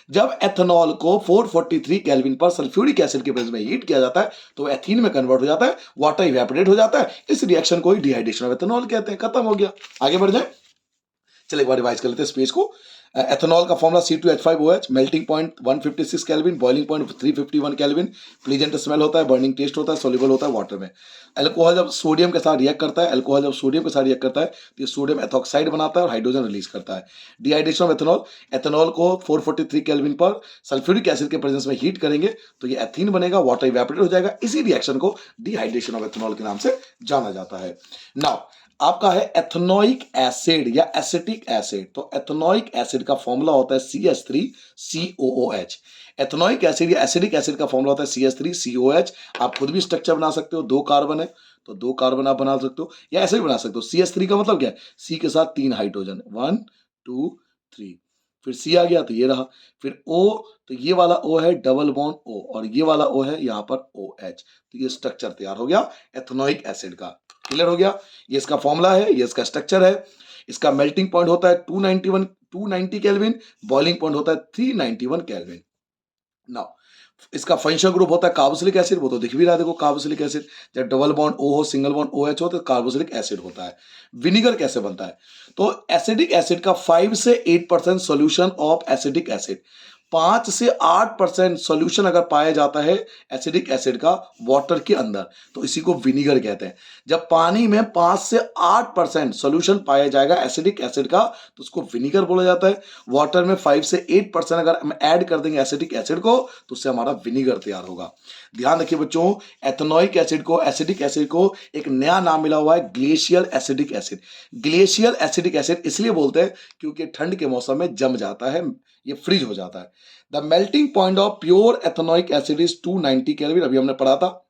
जब एथेनॉल को 443 केल्विन पर सल्फ्यूरिक एसिड के प्रेजेंस में हीट किया जाता है तो एथीन में कन्वर्ट हो जाता है, वाटर इवेपोरेट हो जाता है। इस रिएक्शन को ही डिहाइड्रेशन ऑफ एथेनॉल कहते हैं। खत्म हो गया, आगे बढ़ जाए। चलिए एक बार रिवाइज कर लेते हैं इस पेज को। एथेनॉल का formula C2H5OH, melting point 156 kelvin, boiling point 351 kelvin, pleasant smell होता है, बर्निंग टेस्ट होता है, सोल्यूबल होता है वाटर में। अल्कोहल जब सोडियम के साथ रिएक्ट करता है, अल्कोहल जब सोडियम के साथ रिएक्ट करता है तो ये सोडियम एथॉक्साइड बनाता है और हाइड्रोजन रिलीज करता है। डिहाइड्रेशन ऑफ एथेनॉल, एथेनॉल को 443 केल्विन पर सल्फ्यूरिक एसिड के प्रेजेंस में हीट करेंगे तो ये एथीन बनेगा, वाटर इवेपोरेट हो जाएगा। इसी रिएक्शन को डिहाइड्रेशन ऑफ एथेनॉल के नाम से जाना जाता है। नाउ आपका है एथेनोइक एसिड या एसिटिक एसिड। तो एथेनोइक एसिड का फॉर्मूला होता है CH3COOH। एथेनोइक एसिड या एसिडिक एसिड का फॉर्मूला होता है CH3COH। आप खुद भी स्ट्रक्चर बना सकते हो, 2 कार्बन है तो 2 कार्बन आप बना सकते हो, या ऐसे भी बना सकते हो। CH3 का मतलब क्या है? C के साथ 3 हाइड्रोजन, 1 2 3, फिर C आ गया तो ये रहा, फिर O, तो ये वाला O है डबल बॉन्ड O और ये वाला O है यहाँ पर OH। तो ये स्ट्रक्चर तैयार हो गया एथेनोइक एसिड का। क्लियर हो गया? ये इसका फॉर्मूला है, ये इसका स्ट्रक्चर है। इसका मेल्टिंग पॉइंट होता है 290 केल्विन, बॉइलिंग पॉइंट होता है 391 केल्विन। नाउ इसका फंक्शनल ग्रुप होता है कार्बोक्सिलिक एसिड, वो तो दिख भी रहा है देखो, कार्बोक्सिलिक एसिड। जब डबल बॉन्ड O हो, सिंगल बॉन्ड OH हो तो कार्बोक्सिलिक एसिड होता है। विनीगर कैसे बनता है? तो एसिडिक एसिड का 5 से 8% सॉल्यूशन ऑफ एसिडिक एसिड, 5 से 8% सॉल्यूशन अगर पाया जाता है एसिडिक एसिड का वाटर के अंदर तो इसी को विनीगर कहते हैं। जब पानी में 5 से 8% सॉल्यूशन पाया जाएगा एसिडिक एसिड का तो उसको विनीगर बोला जाता है। वाटर में 5 से 8% अगर हम ऐड कर देंगे एसिडिक एसिड को तो उससे हमारा विनीगर तैयार होगा। ध्यान रखिए बच्चों, एथेनोइक एसिड को, एसिडिक एसिड को एक नया नाम मिला हुआ है glacial acidic acid. Glacial acidic acid इसलिए बोलते हैं क्योंकि ठंड के मौसम में जम जाता है, ये फ्रीज हो जाता है। The melting point of pure ethanoic acid is 290 kelvin, अभी हमने पढ़ा था।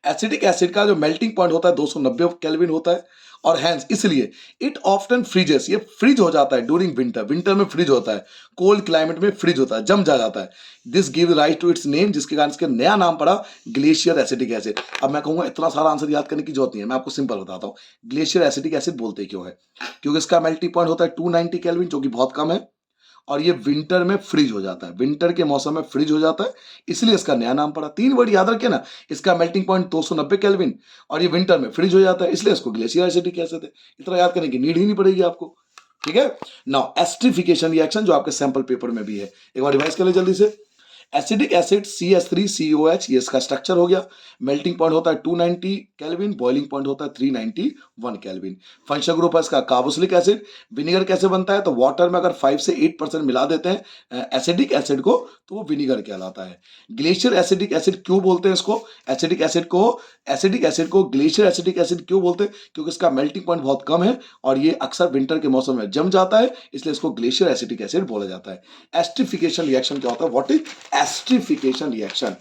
एसिडिक एसिड का जो मेल्टिंग पॉइंट होता है 290 केल्विन होता है और हैंस इसलिए इट ऑफ्टन फ्रीजेस, ये फ्रीज हो जाता है ड्यूरिंग विंटर, विंटर में फ्रीज होता है, कोल्ड क्लाइमेट में फ्रीज होता है, जम जाता है। This give rise to its name, जिसके कारण इसका नया नाम पड़ा ग्लेशियर एसिडिक एसिड। अब मैं कहूंगा इतना सारा आंसर याद करने की जरूरत नहीं है, मैं आपको सिंपल बताता हूँ ग्लेशियर एसिडिक एसिड बोलते क्यों है। क्योंकि इसका मेल्टिंग पॉइंट होता है 290 केल्विन जो कि बहुत कम है और ये विंटर में फ्रीज हो जाता है, विंटर के मौसम में फ्रीज हो जाता है, इसलिए इसका नया नाम पड़ा। 3 वर्ड याद रखे ना, इसका मेल्टिंग पॉइंट 290 केल्विन और ये विंटर में फ्रीज हो जाता है, इसलिए इसको ग्लेशियर एसिडिक एसिड है। इतना याद करने की नीड ही नहीं पड़ेगी आपको। ठीक है। नाउ एस्ट्रिफिकेशन रिएक्शन जो आपके सैंपल पेपर में भी है, एक बार रिवाइज कर ले जल्दी से। एसिडिक एसिड CH3COH, ये इसका स्ट्रक्चर हो गया। मेल्टिंग पॉइंट होता है 290 केल्विन, बॉइलिंग पॉइंट होता है 391 केल्विन। फंक्शनल ग्रुप है इसका कार्बोक्सिलिक एसिड। विनीगर कैसे बनता है? तो वाटर में अगर 5 से 8% मिला देते हैं एसिडिक एसिड को तो वो विनीगर कहलाता है। ग्लेशियर एसिडिक एसिड क्यों बोलते हैं इसको? एसिडिक एसिड को ग्लेशियर एसिडिक एसिड क्यों बोलते हैं? क्योंकि इसका मेल्टिंग पॉइंट बहुत कम है और ये अक्सर विंटर के मौसम में जम जाता है, इसलिए इसको ग्लेशियर एसिडिक एसिड बोला जाता है। एस्ट्रिफिकेशन रिएक्शन क्या होता है? What is esterification reaction?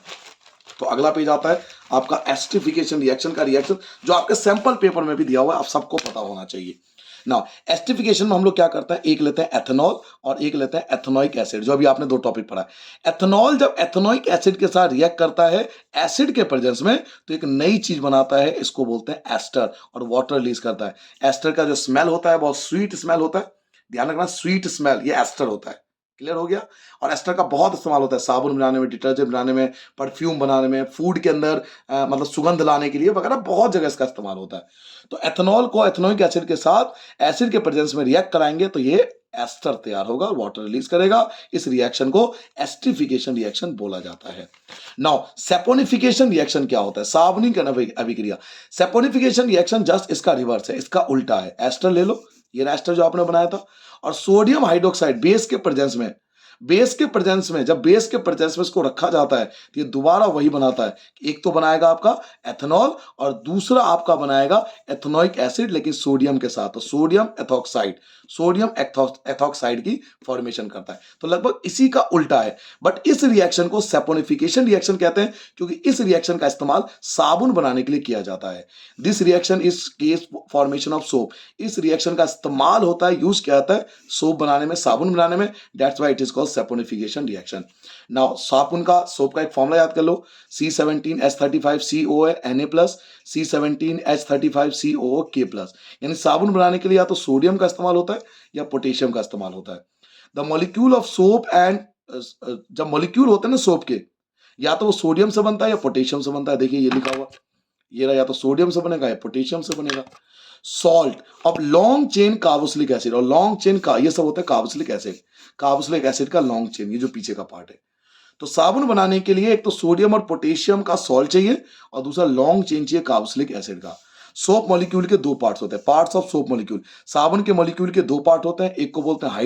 तो अगला पेज आता है आपका एस्ट्रिफिकेशन रिएक्शन का रिएक्शन जो आपके सैंपल पेपर में भी दिया हुआ है, आप सबको पता होना चाहिए। नाउ एस्टिफिकेशन में हम लोग क्या करते हैं, एक लेते हैं एथेनॉल और एक लेते हैं एथेनोइक एसिड, जो अभी आपने दो टॉपिक पढ़ा है। एथेनॉल जब एथेनोइक एसिड के साथ रिएक्ट करता है एसिड के प्रेजेंस में तो एक नई चीज बनाता है, इसको बोलते हैं एस्टर, और वाटर रिलीज करता है। एस्टर का जो स्मेल होता है बहुत स्वीट स्मेल होता है, ध्यान रखना स्वीट स्मेल ये एस्टर होता है। क्लियर हो गया। और एस्टर का बहुत इस्तेमाल होता है साबुन बनाने में, डिटर्जेंट बनाने में, परफ्यूम बनाने में, फूड के अंदर मतलब सुगंध लाने के लिए वगैरह, बहुत जगह इसका इस्तेमाल होता है। तो एथेनॉल को एथेनोइक एसिड के साथ एसिड के प्रेजेंस में रिएक्ट कराएंगे तो ये एस्टर तैयार होगा, वाटर रिलीज करेगा। इस रिएक्शन को एस्टिफिकेशन रिएक्शन बोला जाता है। नाउ सैपोनिफिकेशन रिएक्शन क्या होता है, साबुनीकरण अभिक्रिया। सैपोनिफिकेशन रिएक्शन जस्ट इसका रिवर्स है, इसका उल्टा है। एस्टर ले लो, ये एस्टर जो आपने बनाया था, और सोडियम हाइड्रोक्साइड बेस के प्रेजेंस में, जब बेस के प्रेजेंस में इसको रखा जाता है तो ये दोबारा वही बनाता है। एक तो बनाएगा आपका एथेनॉल और दूसरा आपका बनाएगा एथेनोइक एसिड, लेकिन सोडियम के साथ, तो सोडियम एथॉक्साइड की फॉर्मेशन करता है। तो लगभग इसी का उल्टा है। बट इस रिएक्शन को सैपोनिफिकेशन रिएक्शन कहते हैं क्योंकि इस रिएक्शन का इस्तेमाल साबुन बनाने के लिए किया जाता है। This reaction is case formation of soap. इस रिएक्शन का इस्तेमाल होता है, यूज किया जाता है सोप बनाने में, साबुन बनाने में। That's why it is called saponification reaction. Now soap का एक फॉर्मूला याद कर लो, C17H35COO Na+, C17H35COO K+। यानी साबुन बनाने के लिए या तो सोडियम का इस्तेमाल होता है या पोटेशियम का इस्तेमाल होता है। The molecule of soap and, जब मॉलिक्यूल होते हैं ना सोप के, या तो वो सोडियम से बनता है या पोटेशियम से बनता है। देखिए ये लिखा हुआ, ये रहा, या तो सोडियम से बनेगा या पोटेशियम से बनेगा। Salt of long chain carboxylic acid, और लॉन्ग चेन का ये सब होता है कार्बोक्सिलिक एसिड का लॉन्ग चेन, ये जो पीछे का पार्ट है। तो साबुन बनाने के लिए एक तो सोडियम और पोटेशियम का सॉल्ट चाहिए और दूसरा लॉन्ग चेन चाहिए कार्बोक्सिलिक एसिड का। सोप मॉलिक्यूल के दो पार्ट्स होते हैं, पार्ट्स ऑफ सोप मॉलिक्यूल। साबुन के मॉलिक्यूल के दो पार्ट होते हैं, एक को बोलते हैं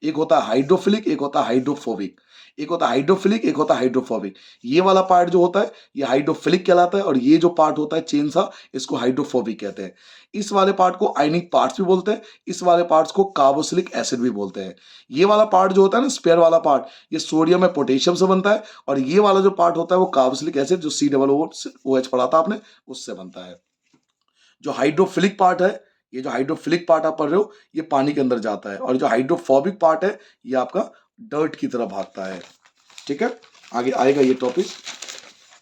एक होता है हाइड्रोफिलिक, एक होता है हाइड्रोफोबिक। एक होता है हाइड्रोफिलिक, एक होता है हाइड्रोफोबिक। ये वाला पार्ट जो होता है ये हाइड्रोफिलिक कहलाता है, और ये जो पार्ट होता है चेन सा, इसको हाइड्रोफोबिक कहते हैं। इस वाले पार्ट को आयनिक पार्ट्स भी बोलते हैं, इस वाले पार्ट्स को कार्बोक्सिलिक एसिड भी बोलते हैं। ये वाला पार्ट जो होता है ना, स्पेयर वाला पार्ट, ये सोडियम या पोटेशियम से बनता है, और ये वाला जो पार्ट होता है वो कार्बोक्सिलिक एसिड, जो COOH पढ़ा था आपने, उससे बनता है। जो हाइड्रोफिलिक पार्ट है, ये जो हाइड्रोफिलिक पार्ट आप पढ़ रहे हो, ये पानी के अंदर जाता है, और जो हाइड्रोफोबिक पार्ट है ये आपका डर्ट की तरह भागता है। ठीक है, आगे आएगा ये टॉपिक,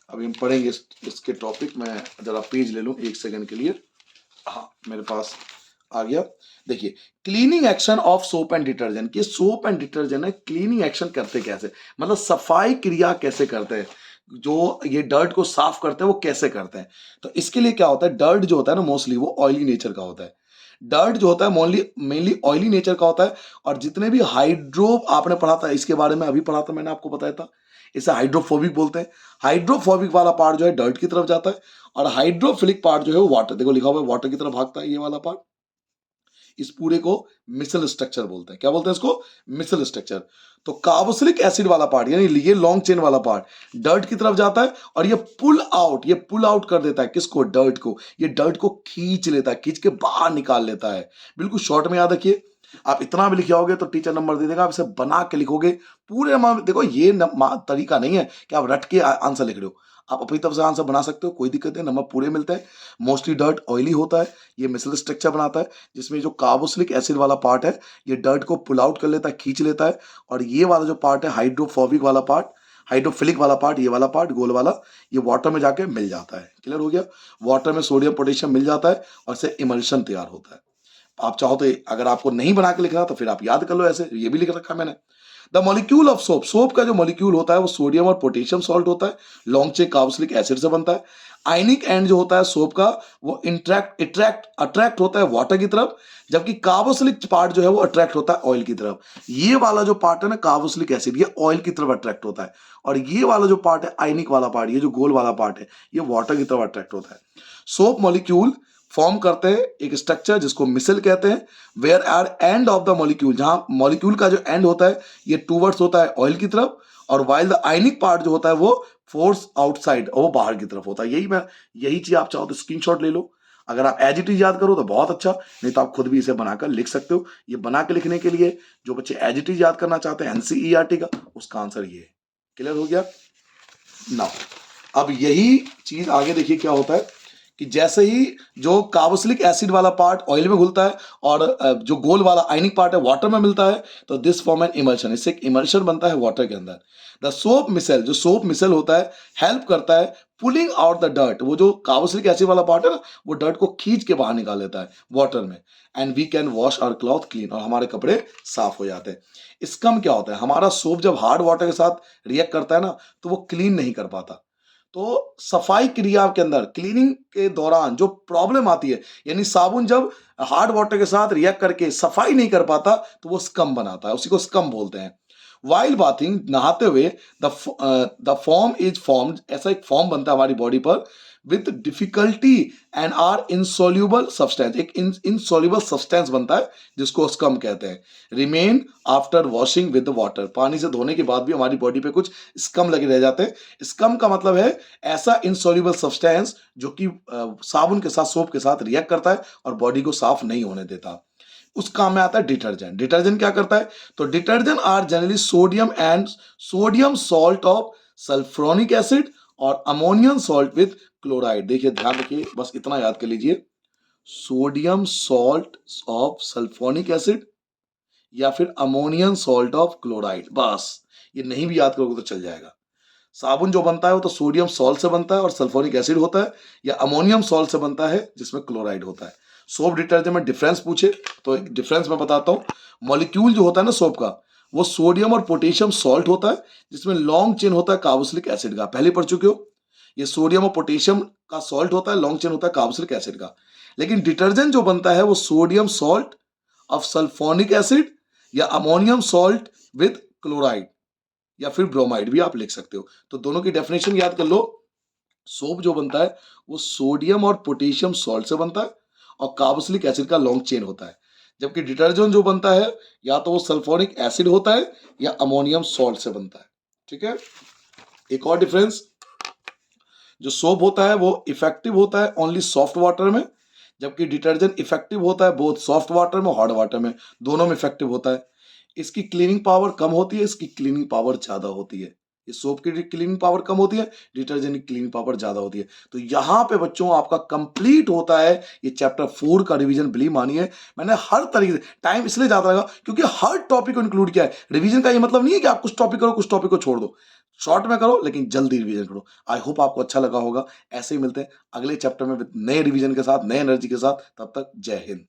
अभी हम पढ़ेंगे इसके टॉपिक। मैं जरा पेज ले लूं एक सेकंड के लिए। हाँ मेरे पास आ गया। देखिए cleaning action of soap and detergent, ये सोप एंड डिटर्जेंट है, क्लीनिंग एक्शन करते कैसे, मतलब सफाई क्रिया कैसे करते हैं, जो ये डर्ट को साफ करते हैं वो कैसे करते हैं। तो इसके लिए क्या होता है, डर्ट जो होता है ना मोस्टली वो ऑयली नेचर का होता है। डर्ट जो होता है मेनली ऑयली नेचर का होता है, और जितने भी हाइड्रो आपने पढ़ा था, इसके बारे में अभी पढ़ा था मैंने, आपको बताया था, इसे हाइड्रोफोबिक बोलते हैं। हाइड्रोफोबिक वाला पार्ट जो है डर्ट की तरफ जाता है, और हाइड्रोफिलिक पार्ट जो है वो वाटर, देखो लिखा हुआ है वाटर की तरफ भागता है, ये वाला पार्ट। इस पूरे को मिसल स्ट्रक्चर बोलते हैं। क्या बोलते हैं इसको, मिसल स्ट्रक्चर। तो कार्बोक्सिलिक एसिड वाला पार्ट, यानी ये लॉन्ग चेन वाला पार्ट डर्ट की तरफ जाता है, और ये पुल आउट कर देता है किसको, डर्ट को। ये डर्ट को खींच लेता है, खींच के बाहर निकाल लेता है। बिल्कुल शॉर्ट में याद रखिए, आप इतना भी लिखे होगे तो टीचर नंबर दे देगा। आप इसे बना के लिखोगे पूरे देखो ये तरीका नहीं है कि आप रट के आंसर लिख रहे हो, आप अपनी तरफ से आंसर बना सकते हो, कोई दिक्कत नहीं, नंबर पूरे मिलते हैं। मोस्टली डर्ट ऑयली होता है, ये मिसल स्ट्रक्चर बनाता है, जिसमें जो कार्बोक्सिलिक एसिड वाला पार्ट है ये डर्ट को पुल आउट कर लेता है, खींच लेता है। और ये वाला जो पार्ट है हाइड्रोफोबिक वाला पार्ट, हाइड्रोफिलिक वाला पार्ट, ये वाला पार्ट गोल वाला, ये वाटर में जाके मिल जाता है। क्लियर हो गया, वाटर में सोडियम पोटेशियम मिल जाता है और इससे इमल्शन तैयार होता है। आप चाहो तो अगर आपको नहीं बना के लिखना तो फिर आप याद कर लो, ऐसे ये भी लिख रखा है मैंने। The molecule of soap, soap का जो मॉलिक्यूल होता है वो सोडियम और पोटेशियम सॉल्ट होता है, लॉन्ग चेन कार्बोक्सिलिक एसिड से बनता है। आयनिक एंड जो होता है सोप का वो अट्रैक्ट होता है वाटर की तरफ, जबकि कार्बोक्सिलिक पार्ट जो है वो अट्रैक्ट होता है ऑयल की तरफ। ये वाला जो पार्ट है ना कार्बोक्सिलिक एसिड, ये ऑयल की तरफ अट्रैक्ट होता है, और ये वाला जो पार्ट है आयनिक वाला पार्ट, ये जो गोल वाला पार्ट है, ये वाटर की तरफ अट्रैक्ट होता है। सोप मॉलिक्यूल फॉर्म करते हैं एक स्ट्रक्चर जिसको मिसल कहते हैं, where are end of the molecule, जहां मॉलिक्यूल का जो एंड होता है ये टूवर्ड्स होता है ऑयल की तरफ, और वाइल द आयनिक पार्ट जो होता है वो फोर्स आउटसाइड, वो बाहर की तरफ होता है। यही चीज आप चाहो तो स्क्रीनशॉट ले लो। अगर आप एज इट इज याद करो तो बहुत अच्छा, नहीं तो आप खुद भी इसे बनाकर लिख सकते हो। ये बना के लिखने के लिए जो बच्चे एज इट इज याद करना चाहते हैं NCERT का, उसका आंसर ये है। क्लियर हो गया। नाउ अब यही चीज आगे देखिए क्या होता है कि जैसे ही जो कार्बोक्सिलिक एसिड वाला पार्ट ऑयल में घुलता है और जो गोल वाला आयनिक पार्ट है वाटर में मिलता है, तो दिस फॉर्म एन इमल्शन, इससे एक इमल्शन बनता है वाटर के अंदर। द सोप मिसेल, जो सोप मिसेल होता है, हेल्प करता है पुलिंग आउट द डर्ट, वो जो कार्बोक्सिलिक एसिड वाला पार्ट है ना, वो डर्ट को खींच के बाहर निकाल लेता है वाटर में। And we can wash our cloth clean, और हमारे कपड़े साफ हो जाते हैं। इसका क्या होता है, हमारा सोप जब हार्ड वाटर के साथ रिएक्ट करता है ना, तो वो क्लीन नहीं कर पाता। तो सफाई क्रिया के अंदर क्लीनिंग के दौरान जो प्रॉब्लम आती है, यानी साबुन जब हार्ड वाटर के साथ रिएक्ट करके सफाई नहीं कर पाता, तो वो स्कम बनाता है, उसी को स्कम बोलते हैं। वाइल बाथिंग, नहाते हुए, द फॉर्म इज फॉर्म्ड, ऐसा एक फॉर्म बनता है हमारी बॉडी पर with difficulty and are insoluble substance, एक इनसॉल्यूबल सब्सटेंस बनता है जिसको स्कम कहते हैं। Remain after washing with water, पानी से धोने के बाद भी हमारी बॉडी पे कुछ स्कम लगे रह जाते हैं। स्कम का मतलब है ऐसा इनसॉल्यूबल सब्सटेंस जो कि साबुन के साथ, सोप के साथ रिएक्ट करता है और बॉडी को साफ नहीं होने देता। उस काम में आता है डिटर्जेंट। डिटर्जेंट क्या करता है, तो detergent are generally sodium salt of sulphonic acid और अमोनियम सॉल्ट विद क्लोराइड। देखिए ध्यान रखिए, बस इतना याद कर लीजिए, sodium salt of sulphonic acid या फिर अमोनियम सॉल्ट ऑफ क्लोराइड, बस ये नहीं भी याद करोगे तो चल जाएगा। साबुन जो बनता है वो तो सोडियम सॉल्ट से बनता है और सल्फोनिक एसिड होता है, या अमोनियम सॉल्ट से बनता है जिसमें क्लोराइड होता है। सोप डिटर्जेंट में डिफरेंस पूछे तो एक डिफरेंस मैं बताता हूँ। मॉलिक्यूल जो होता है ना सोप का, वो सोडियम और पोटेशियम सॉल्ट होता है जिसमें लॉन्ग चेन होता है कार्बोक्सिलिक एसिड का, पहले पढ़ चुके हो। ये सोडियम और पोटेशियम का सॉल्ट होता है, लॉन्ग चेन होता है कार्बोक्सिलिक एसिड का। लेकिन डिटर्जेंट जो बनता है वो sodium salt of sulphonic acid या अमोनियम सॉल्ट विद क्लोराइड या फिर ब्रोमाइड भी आप लिख सकते हो। तो दोनों की डेफिनेशन याद कर लो। सोप जो बनता है वो सोडियम और पोटेशियम सॉल्ट से बनता है और कार्बोक्सिलिक एसिड का लॉन्ग चेन होता है। जबकि डिटर्जेंट जो बनता है या तो वो सल्फोनिक एसिड होता है या अमोनियम सॉल्ट से बनता है। ठीक है, एक और डिफरेंस, जो सोप होता है वो इफेक्टिव होता है ओनली सॉफ्ट वाटर में, जबकि डिटर्जेंट इफेक्टिव होता है बोथ सॉफ्ट वाटर में, हार्ड वाटर में, दोनों में इफेक्टिव होता है। इसकी क्लीनिंग पावर कम होती है, इसकी क्लीनिंग पावर ज्यादा होती है। ये सोप की क्लीनिंग पावर कम होती है, डिटर्जेंट की क्लीनिंग पावर ज्यादा होती है। तो यहां पे बच्चों आपका कंप्लीट होता है ये चैप्टर 4 का रिवीजन। बिलीव मानिए मैंने हर तरीके से टाइम इसलिए ज्यादा लगा क्योंकि हर टॉपिक को इंक्लूड किया है। रिवीजन का ये मतलब नहीं है कि आप कुछ टॉपिक करो कुछ टॉपिक को छोड़ दो, शॉर्ट में करो लेकिन जल्दी रिवीजन करो। आई होप आपको अच्छा लगा होगा। ऐसे ही मिलते हैं अगले चैप्टर में नए रिवीजन के साथ, नए एनर्जी के साथ। तब तक जय हिंद।